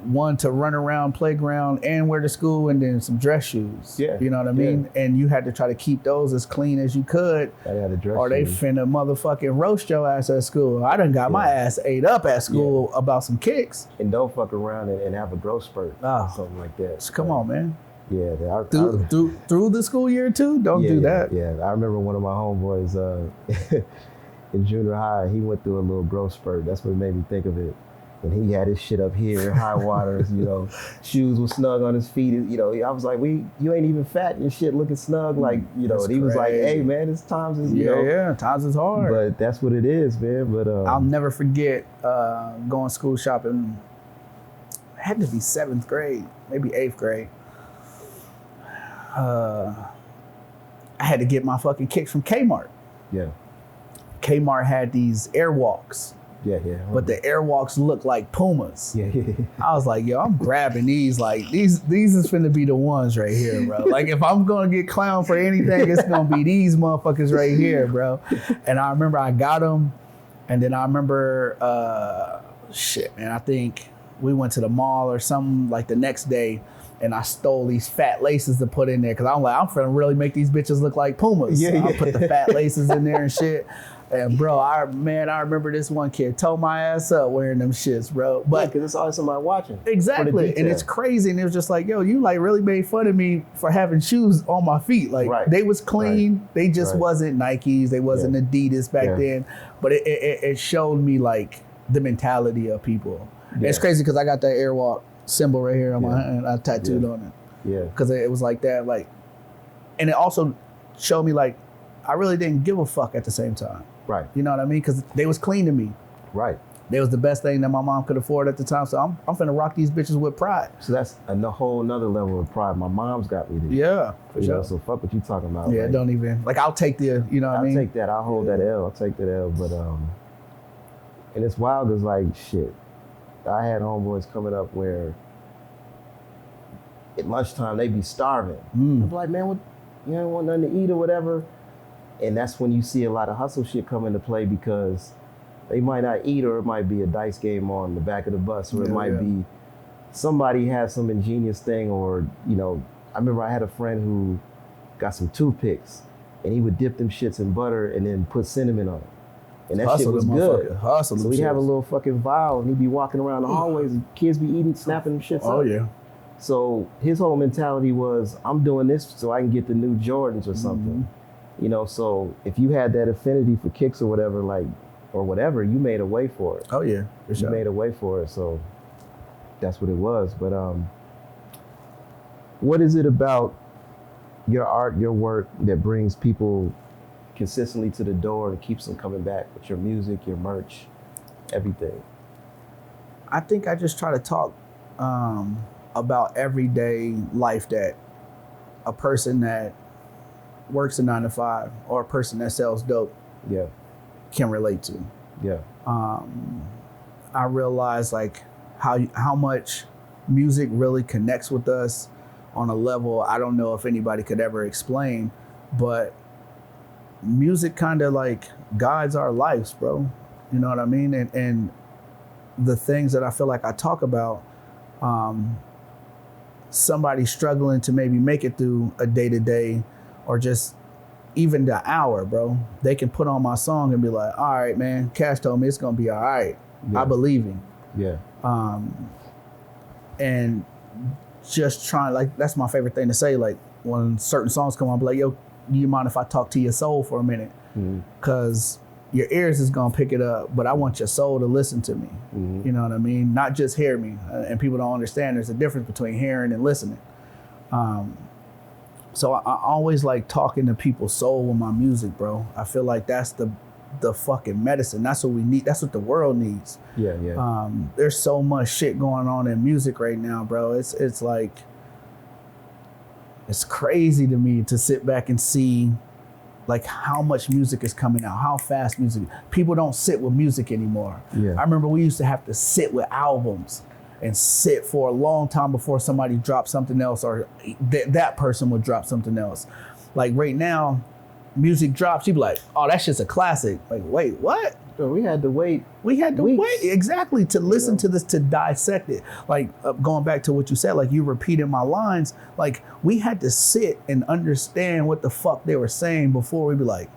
one to run around playground and wear to school, and then some dress shoes. Yeah, you know what I mean? And you had to try to keep those as clean as you could, or they finna motherfucking roast your ass at school. I done got my ass ate up at school about some kicks. And don't fuck around and have a growth spurt, something like that. So come on, man. Yeah, through the school year too. Don't do that. Yeah, I remember one of my homeboys in junior high. He went through a little growth spurt. That's what made me think of it. And he had his shit up here, high waters, you know, shoes were snug on his feet. You know, I was like, you ain't even fat and your shit looking snug. Like, you know, and he was like, hey man, it's times is, you know. Yeah, times is hard. But that's what it is, man. But I'll never forget going school shopping. It had to be 7th grade, maybe 8th grade. I had to get my fucking kicks from Kmart. Yeah. Kmart had these Airwalks. Yeah. But the Airwalks look like Pumas. Yeah. I was like, yo, I'm grabbing these. Like, these is finna be the ones right here, bro. Like, if I'm gonna get clowned for anything, it's gonna be these motherfuckers right here, bro. And I remember I got them. And then I remember, I think we went to the mall or something like the next day, and I stole these fat laces to put in there. Cause I'm like, I'm finna really make these bitches look like Pumas. So I put the fat laces in there and shit. And bro, I remember this one kid tore my ass up wearing them shits, bro. But because it's always somebody watching. Exactly, and it's crazy. And it was just like, yo, you like really made fun of me for having shoes on my feet. Like they was clean, they just wasn't Nikes, they wasn't Adidas back then. But it showed me like the mentality of people. Yeah. It's crazy because I got that Airwalk symbol right here on my hand. I tattooed on it. Yeah, because it was like that, like, and it also showed me like I really didn't give a fuck at the same time. Right. You know what I mean? Because they was clean to me. Right. They was the best thing that my mom could afford at the time. So I'm finna rock these bitches with pride. So that's a whole nother level of pride. My mom's got me there. Yeah, for sure. So fuck what you talking about. Yeah, like, don't even. Like, I'll take the, you know what I mean? I'll take that. I'll hold that L. I'll take that L. But, and it's wild because, like, shit. I had homeboys coming up where at lunchtime they be starving. I'm like, man, what, you don't want nothing to eat or whatever? And that's when you see a lot of hustle shit come into play because they might not eat, or it might be a dice game on the back of the bus, or it might be somebody has some ingenious thing, or, you know, I remember I had a friend who got some toothpicks and he would dip them shits in butter and then put cinnamon on it. And that shit was good. So we'd have a little fucking vial and he'd be walking around the hallways and kids be eating, snapping them shits up. Oh yeah. So his whole mentality was, I'm doing this so I can get the new Jordans or something. You know, so if you had that affinity for kicks or whatever, like, or whatever, you made a way for it. Oh yeah, for sure. You made a way for it, so that's what it was. But what is it about your art, your work, that brings people consistently to the door and keeps them coming back with your music, your merch, everything? I think I just try to talk about everyday life that a person that works a 9-to-5 or a person that sells dope can relate to. Yeah. I realize like how much music really connects with us on a level I don't know if anybody could ever explain, but music kind of like guides our lives, bro. You know what I mean? And the things that I feel like I talk about, somebody struggling to maybe make it through a day-to-day or just even the hour, bro, they can put on my song and be like, all right, man, Cash told me it's gonna be all right. I believe him. Yeah. And just trying, like, that's my favorite thing to say. Like, when certain songs come on, I'll be like, yo, do you mind if I talk to your soul for a minute? Because your ears is gonna pick it up, but I want your soul to listen to me. You know what I mean? Not just hear me. And people don't understand there's a difference between hearing and listening. So I always like talking to people's soul with my music, bro. I feel like that's the fucking medicine. That's what we need. That's what the world needs. Yeah, yeah. There's so much shit going on in music right now, bro. It's like, it's crazy to me to sit back and see like how much music is coming out, how fast music. People don't sit with music anymore. Yeah. I remember we used to have to sit with albums and sit for a long time before somebody dropped something else, or that person would drop something else. Like right now, music drops, you'd be like, oh, that shit's a classic. Like, wait, what? So we had to wait. We had to weeks. wait exactly to listen to this, to dissect it. Like going back to what you said, like you repeating my lines, like we had to sit and understand what the fuck they were saying before we'd be like,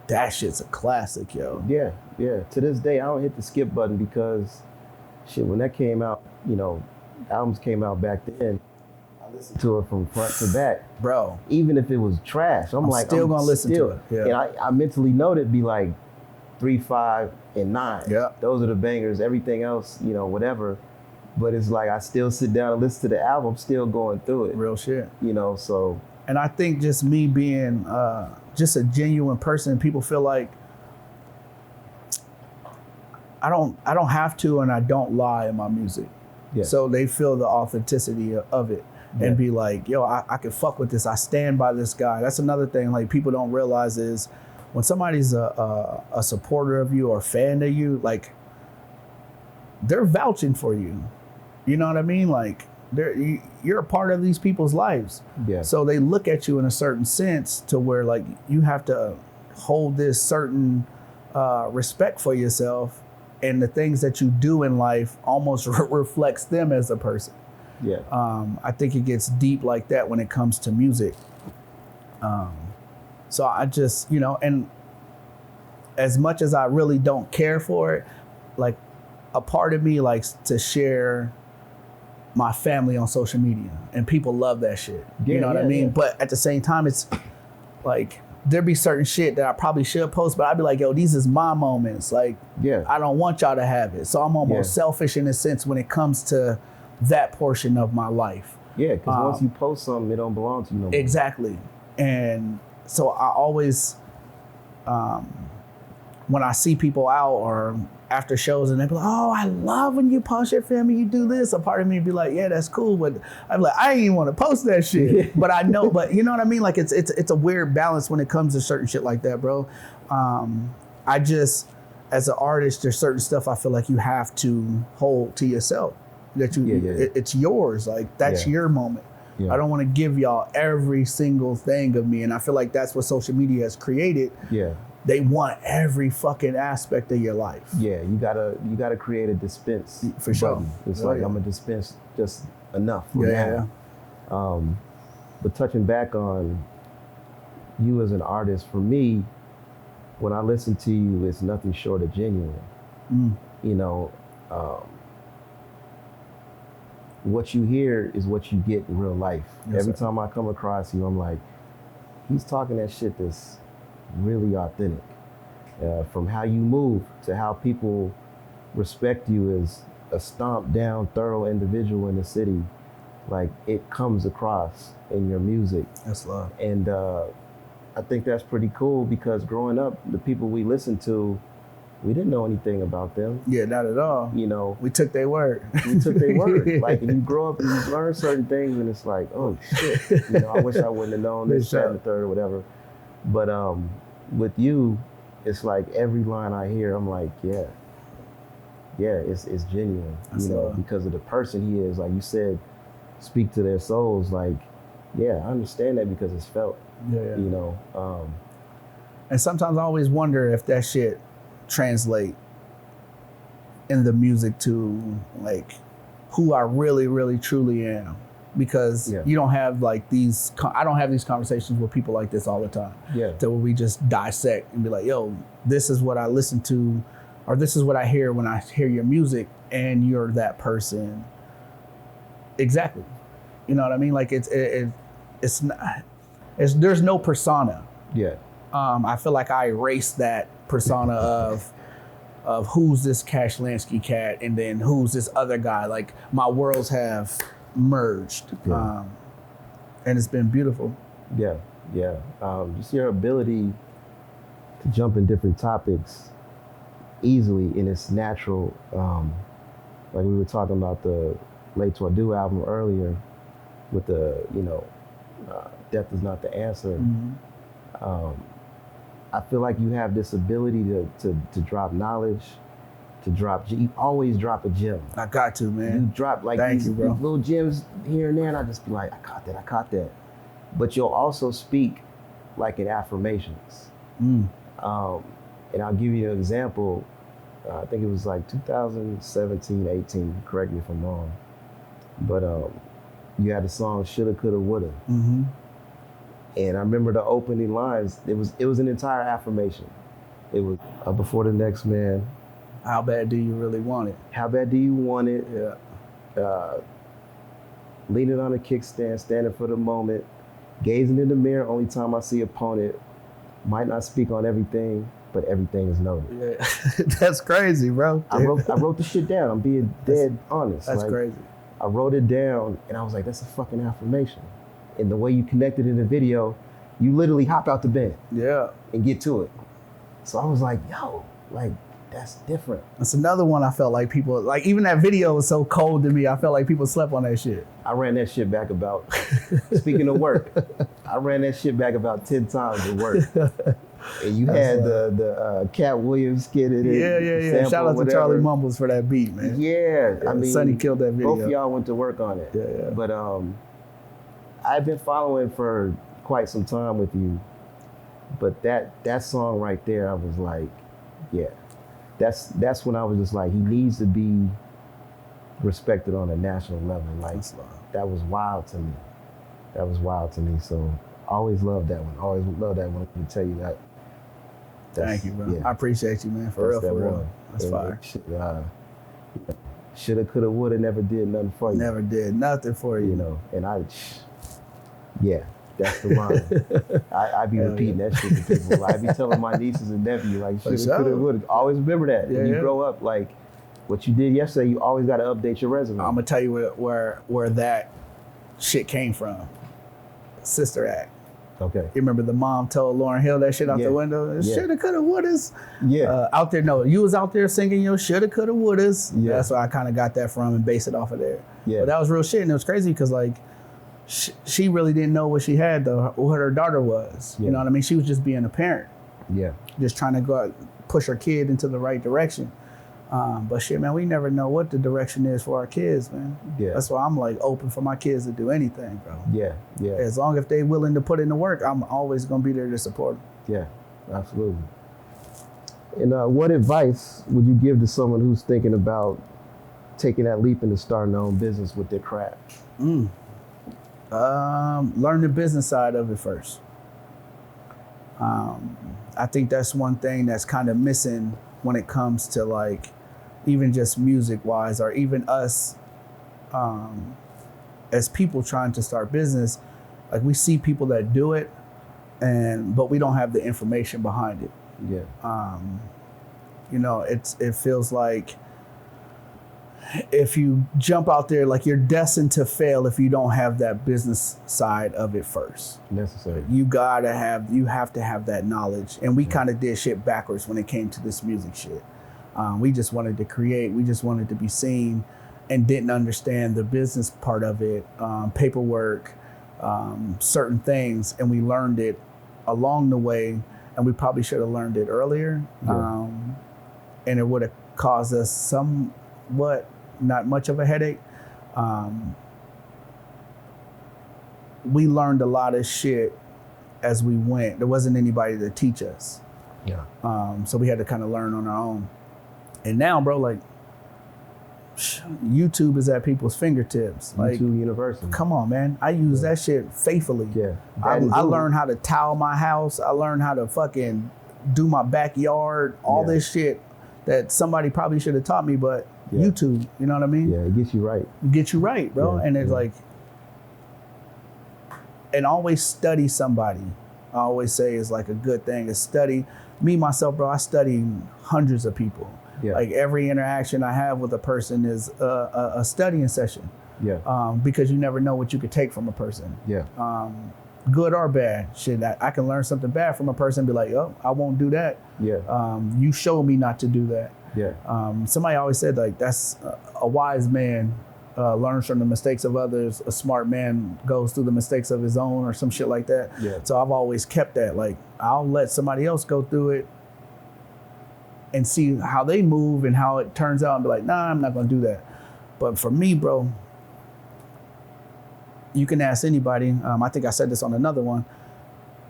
that shit's a classic, yo. Yeah. To this day, I don't hit the skip button because shit, when that came out, albums came out back then, I listened to it from front to back. Bro. Even if it was trash, I'm still gonna listen to it. Yeah. And I mentally know it'd be like 3, 5, and 9. Yeah. Those are the bangers. Everything else, whatever. But it's like I still sit down and listen to the album, still going through it. Real shit. So. And I think just me being just a genuine person, people feel like I don't have to, and I don't lie in my music. Yeah. So they feel the authenticity of it and be like, yo, I can fuck with this. I stand by this guy. That's another thing like people don't realize is when somebody's a supporter of you or a fan of you, like they're vouching for you. You know what I mean? Like you're a part of these people's lives. Yeah. So they look at you in a certain sense to where like you have to hold this certain respect for yourself, and the things that you do in life almost reflects them as a person. Yeah. I think it gets deep like that when it comes to music. So I just, and as much as I really don't care for it, like a part of me likes to share my family on social media, and people love that shit. You know what I mean? Yeah. But at the same time, it's like, there be certain shit that I probably should post, but I'd be like, yo, these is my moments. Like, I don't want y'all to have it. So I'm almost selfish in a sense when it comes to that portion of my life. Yeah, because once you post something, it don't belong to you no more. Exactly. And so I always, when I see people out or after shows and they be like, oh, I love when you post your family, you do this. A part of me would be like, yeah, that's cool. But I'm like, I ain't even want to post that shit. But I know, but you know what I mean? Like it's a weird balance when it comes to certain shit like that, bro. I just, as an artist, there's certain stuff I feel like you have to hold to yourself. That it's yours. Like that's your moment. Yeah. I don't want to give y'all every single thing of me. And I feel like that's what social media has created. Yeah. They want every fucking aspect of your life. Yeah, you gotta create a dispense for sure. Button. It's I'm gonna dispense just enough. Yeah. But touching back on you as an artist, for me, when I listen to you, it's nothing short of genuine. What you hear is what you get in real life. Yes, every time I come across you, I'm like, he's talking that shit that's really authentic. From how you move to how people respect you as a stomped down, thorough individual in the city. Like, it comes across in your music. That's love. And I think that's pretty cool because growing up, the people we listened to, we didn't know anything about them. Yeah, not at all. We took their word. Like, and you grow up and you learn certain things and it's like, oh shit. I wish I wouldn't have known this, that, and the third or whatever. But with you, it's like every line I hear, I'm like, it's genuine. Because of the person he is. Like you said, speak to their souls. Like, I understand that because it's felt. And sometimes I always wonder if that shit translate in the music to like who I really, really, truly am. Because you don't have like these, I don't have these conversations with people like this all the time. Yeah. So we just dissect and be like, yo, this is what I listen to, or this is what I hear when I hear your music, and you're that person. Exactly. You know what I mean? Like it's not, there's no persona. Yeah. I feel like I erased that persona of who's this Cash Lansky cat and then who's this other guy. Like my worlds have merged, and it's been beautiful. Just your ability to jump in different topics easily, and it's natural. Like we were talking about the Late to a Do album earlier with the death is not the answer. Mm-hmm. I feel like you have this ability to drop knowledge, you always drop a gem. I got to, man. You drop like these little gems here and there, and I just be like, I caught that. But you'll also speak like in Affirmations. And I'll give you an example. I think it was like 2017, 18, correct me if I'm wrong. But you had the song Shoulda, Coulda, Woulda. And I remember the opening lines, it was an entire affirmation. It was before the next man. How bad do you really want it? How bad do you want it? Yeah. Leaning on a kickstand, standing for the moment, gazing in the mirror, only time I see opponent. Might not speak on everything, but everything is noted. Yeah. That's crazy, bro. I wrote the shit down. I'm being dead honest. That's like, crazy. I wrote it down and I was like, that's a fucking affirmation. And the way you connected in the video, you literally hop out the bed. Yeah. And get to it. So I was like, yo, like, that's different. That's another one I felt like people, like even that video was so cold to me, I felt like people slept on that shit. I ran that shit back about, speaking of work, I ran that shit back about 10 times at work. And you had the Cat Williams skit in it. Yeah. Shout out to Charlie Mumbles for that beat, man. Yeah. I mean, Sonny killed that video. Both of y'all went to work on it. Yeah. But I've been following for quite some time with you. But that song right there, I was like, yeah. That's when I was just like, he needs to be respected on a national level. Like, that was wild to me. That was wild to me. So I always loved that one. Always loved that one. I can tell you that. Thank you, bro. Yeah. I appreciate you, man. For real. That's fire. Shoulda, coulda, woulda, never did nothing for you. Never did nothing for you. You know, and that's the line. I be repeating that shit to people. Like, I be telling my nieces and nephews, like, shoulda, coulda, woulda. Always remember that. When you grow up, like, what you did yesterday, you always got to update your resume. I'm gonna tell you where that shit came from. Sister Act. Okay. You remember the mom told Lauryn Hill that shit out the window? Shoulda, coulda, wouldas. Yeah. Out there, no, you was out there singing your shoulda, coulda, wouldas. Yeah. That's where I kind of got that from and based it off of there. Yeah. But that was real shit, and it was crazy because like, she really didn't know what she had, what her daughter was. You know what I mean? She was just being a parent. Yeah. Just trying to go out, push her kid into the right direction. But shit, man, we never know what the direction is for our kids, man. Yeah. That's why I'm like open for my kids to do anything, bro. Yeah. As long as they willing to put in the work, I'm always gonna be there to support them. Yeah, absolutely. And what advice would you give to someone who's thinking about taking that leap into starting their own business with their craft? Learn the business side of it first. I think that's one thing that's kind of missing when it comes to like, even just music wise, or even us as people trying to start business. Like, we see people that do it, but we don't have the information behind it. Yeah. You know, it feels like if you jump out there, like, you're destined to fail if you don't have that business side of it first. Necessary. You have to have that knowledge. And we kind of did shit backwards when it came to this music shit. We just wanted to create, we just wanted to be seen, and didn't understand the business part of it, paperwork, certain things, and we learned it along the way, and we probably should have learned it earlier. Yeah. And it would have caused us somewhat not much of a headache. We learned a lot of shit as we went. There wasn't anybody to teach us. Yeah. So we had to kind of learn on our own. And now, bro, like, YouTube is at people's fingertips. Like, YouTube University. Come on, man. I use that shit faithfully. Yeah. I learned how to tile my house. I learned how to fucking do my backyard. All this shit that somebody probably should have taught me, but YouTube, you know what I mean? Yeah, it gets you right. Get you right, bro. And it's like, and always study somebody. I always say is like a good thing is study. Me, myself, bro, I study hundreds of people. Yeah. Like, every interaction I have with a person is a studying session. Yeah. Because you never know what you could take from a person. Yeah. Good or bad. Shit, I can learn something bad from a person and be like, oh, I won't do that. Yeah. You show me not to do that. Yeah. Somebody always said, like, that's a wise man learns from the mistakes of others. A smart man goes through the mistakes of his own, or some shit like that. Yeah. So I've always kept that. Like, I'll let somebody else go through it and see how they move and how it turns out, and be like, nah, I'm not gonna do that. But for me, bro, you can ask anybody. I think I said this on another one.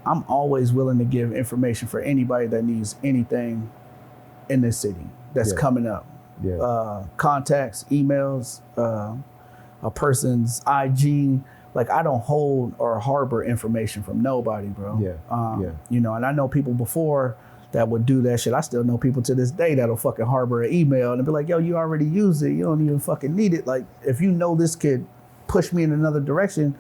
I'm always willing to give information for anybody that needs anything in this city that's coming up. Contacts, emails, a person's IG. Like, I don't hold or harbor information from nobody, bro. You know, and I know people before that would do that shit. I still know people to this day that'll fucking harbor an email and be like, yo, you already used it. You don't even fucking need it. Like, if you know this kid push me in another direction,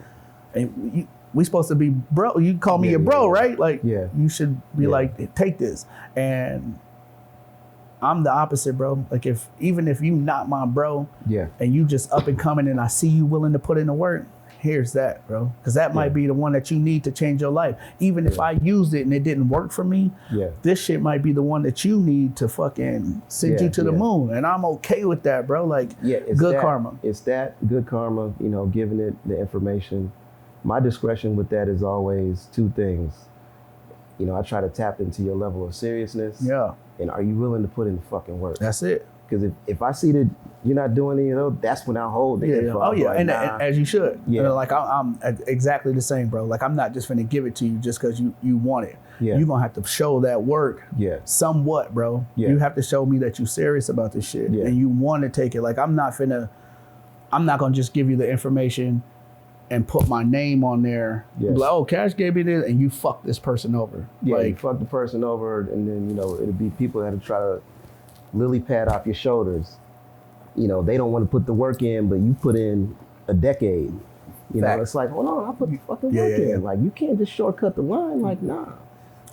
and we supposed to be bro, you call me your bro, right? Like, you should be like, take this. And I'm the opposite, bro. Like, even if you not my bro, and you just up and coming and I see you willing to put in the work, here's that, bro. Because that might be the one that you need to change your life. Even if I used it and it didn't work for me, this shit might be the one that you need to fucking send you to the moon. And I'm okay with that, bro. Like, good karma. It's that good karma, you know, giving it the information. My discretion with that is always two things. You know, I try to tap into your level of seriousness. And are you willing to put in the fucking work? That's it. Because if I see that you're not doing any of those, that's when I'll hold the info. Oh yeah, like, and as you should. You know, like I'm exactly the same, bro. Like, I'm not just finna give it to you just because you want it. You're gonna have to show that work somewhat, bro. You have to show me that you're serious about this shit and you want to take it. Like, I'm not gonna just give you the information and put my name on there. Like, oh, Cash gave me this, and you fuck this person over. Like, you fuck the person over, and then, you know, it'll be people that'll try to lily pad off your shoulders. You know, they don't want to put the work in, but you put in a decade. You know, it's like, hold on, I put the fucking work in. Like, you can't just shortcut the line. Like, nah.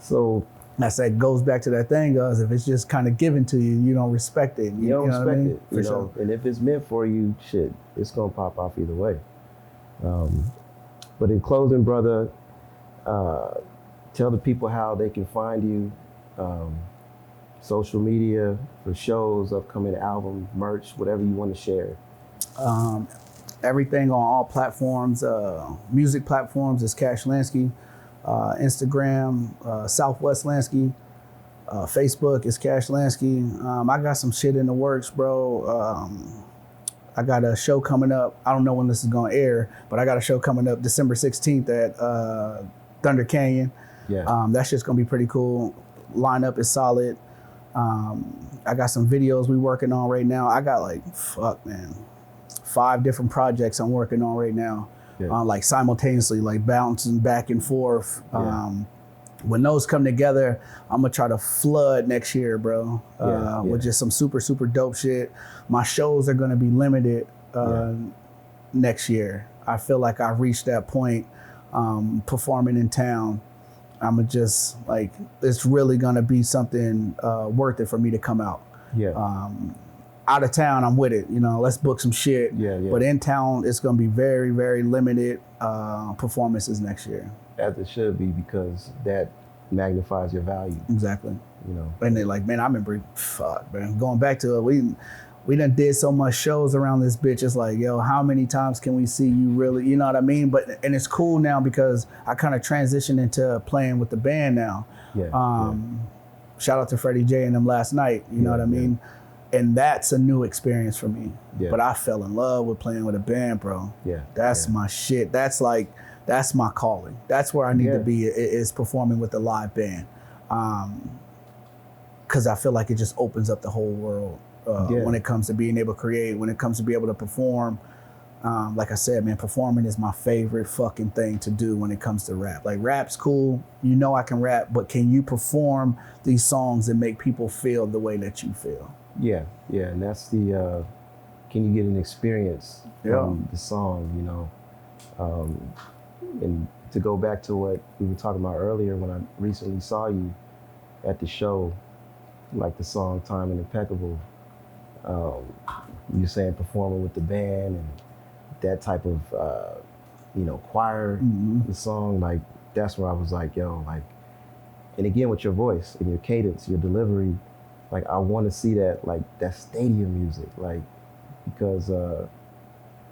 So that goes back to that thing, guys. If it's just kind of given to you, you don't respect it. You don't respect it. You know, and if it's meant for you, shit, it's gonna pop off either way. But in closing, brother, tell the people how they can find you. Social media for shows, upcoming album, merch, whatever you want to share. Everything on all platforms, music platforms is Cash Lansky. Instagram, Southwest Lansky. Facebook is Cash Lansky. I got some shit in the works, bro. I got a show coming up. I don't know when this is gonna air, but I got a show coming up December 16th at Thunder Canyon. That's just gonna be pretty cool. Lineup is solid. I got some videos we working on right now. I got like, 5 different projects I'm working on right now. Like simultaneously, like bouncing back and forth. When those come together, I'm gonna try to flood next year, bro, with just some super, super dope shit. My shows are gonna be limited next year. I feel like I've reached that point performing in town. I'm just like, it's really gonna be something worth it for me to come out. Out of town, I'm with it. You know, let's book some shit. But in town, it's gonna be very, very limited performances next year. As it should be, because that magnifies your value. Exactly. You know. And they like, man, I remember, man, going back to it, we done did so much shows around this bitch. It's like, yo, how many times can we see you really, you know what I mean? And it's cool now because I kind of transitioned into playing with the band now. Shout out to Freddie J and them last night, you know what I mean? And that's a new experience for me. But I fell in love with playing with a band, bro. That's my shit. That's like, that's my calling. That's where I need to be, is performing with a live band. Because I feel like it just opens up the whole world when it comes to being able to create, when it comes to be able to perform. Like I said, man, performing is my favorite fucking thing to do when it comes to rap. Like, rap's cool, you know I can rap, but can you perform these songs and make people feel the way that you feel? And that's the, can you get an experience from the song, you know? And to go back to what we were talking about earlier, when I recently saw you at the show, like the song Time and Impeccable, you're saying performing with the band and that type of, you know, choir, the song, like, that's where I was like, yo, like, and again, with your voice and your cadence, your delivery, like, I want to see that, like, that stadium music, like, because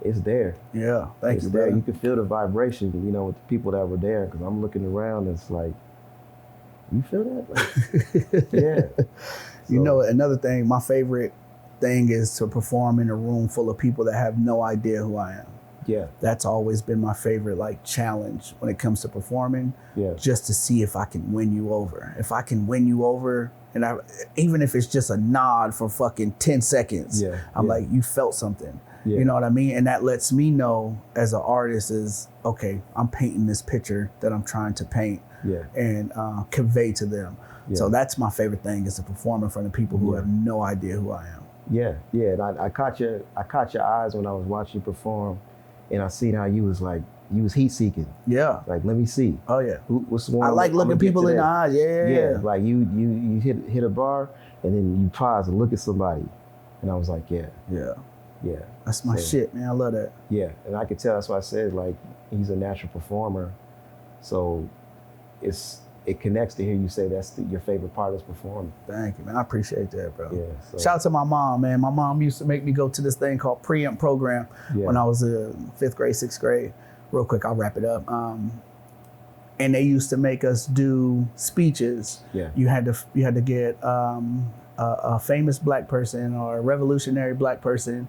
it's there. Thank you, there. brother. You can feel the vibration, you know, with the people that were there, because I'm looking around, it's like, you feel that? Like, You know, another thing, my favorite thing is to perform in a room full of people that have no idea who I am. Yeah. That's always been my favorite like challenge when it comes to performing. Yeah. Just to see if I can win you over. If I can win you over, and even if it's just a nod for fucking 10 seconds, I'm like, you felt something. Yeah. You know what I mean? And that lets me know as an artist is, okay, I'm painting this picture that I'm trying to paint and convey to them. Yeah. So that's my favorite thing, is to perform in front of people who have no idea who I am. Yeah, yeah. And I caught your eyes when I was watching you perform, and I seen how you was heat seeking. Yeah. Like, let me see. Oh yeah. What's the one? I like looking people in the eyes. Yeah. Like you hit a bar, and then you pause and look at somebody, and I was like, yeah. That's my shit, man. I love that. Yeah, and I could tell. That's why I said, like, he's a natural performer, so it connects to hear you say that's your favorite part is performing. Thank you, man. I appreciate that, bro. Yeah. So. Shout out to my mom, man. My mom used to make me go to this thing called preamp program when I was in 5th grade, 6th grade. Real quick, I'll wrap it up. And they used to make us do speeches. Yeah. You had to get a famous black person or a revolutionary black person,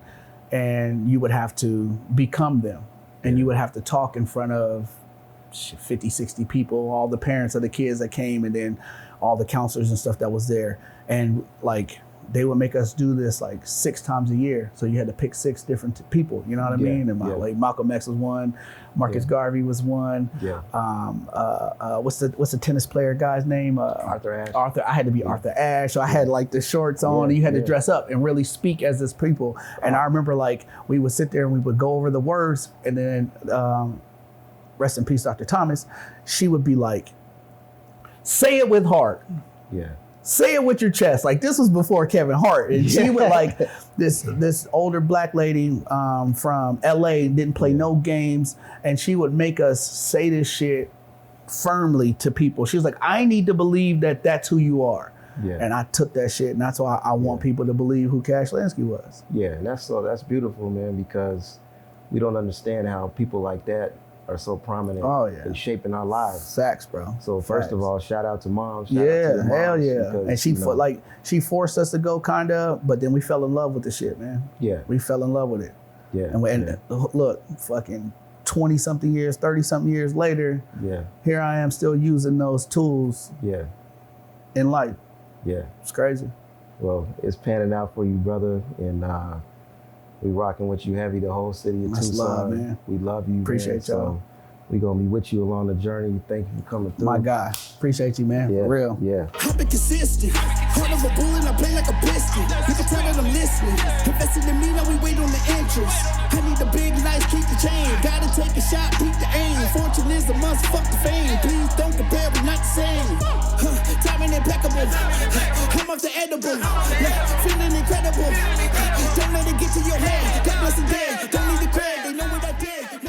and you would have to become them. And you would have to talk in front of 50, 60 people, all the parents of the kids that came, and then all the counselors and stuff that was there. And like, they would make us do this like 6 times a year. So you had to pick 6 different people, you know what I mean? And like Malcolm X was one, Marcus Garvey was one. What's the tennis player guy's name? Arthur Ashe. I had to be Arthur Ashe. So I had like the shorts on, and you had to dress up and really speak as this people. And I remember like we would sit there and we would go over the words, and then rest in peace, Dr. Thomas, she would be like, say it with heart. Yeah. Say it with your chest. Like, this was before Kevin Hart. And she would like, this older black lady from LA, didn't play no games. And she would make us say this shit firmly to people. She was like, I need to believe that that's who you are. Yeah. And I took that shit. And that's why I want people to believe who Cash Lansky was. Yeah. And that's beautiful, man, because we don't understand how people like that are so prominent in shaping our lives. Facts, bro. So first of all, shout out to mom. Shout out to the hell moms, yeah. Because, and she forced us to go kinda, but then we fell in love with the shit, man. Yeah. We fell in love with it. Yeah. And look, fucking 20 something years, 30 something years later, here I am still using those tools in life. Yeah. It's crazy. Well, it's panning out for you, brother. And we rocking with you heavy, the whole city of Tucson. Love, man. We love you, appreciate y'all. So we gonna be with you along the journey. Thank you for coming through. My guy, appreciate you, man. For real. Yeah. I've been consistent. Heart of a bull and I play like a biscuit. You can tell that I'm listening. Invested in me, now we wait on the interest. I need the big lights, keep the chain. Gotta take a shot, beat the aim. Fortune is a must, fuck the fame. Please don't compare, we're not the same. Timing impeccable. I'm off the edible. Feeling incredible. Don't let it get to your head. God bless the dead. Don't need the credit. They know what I did.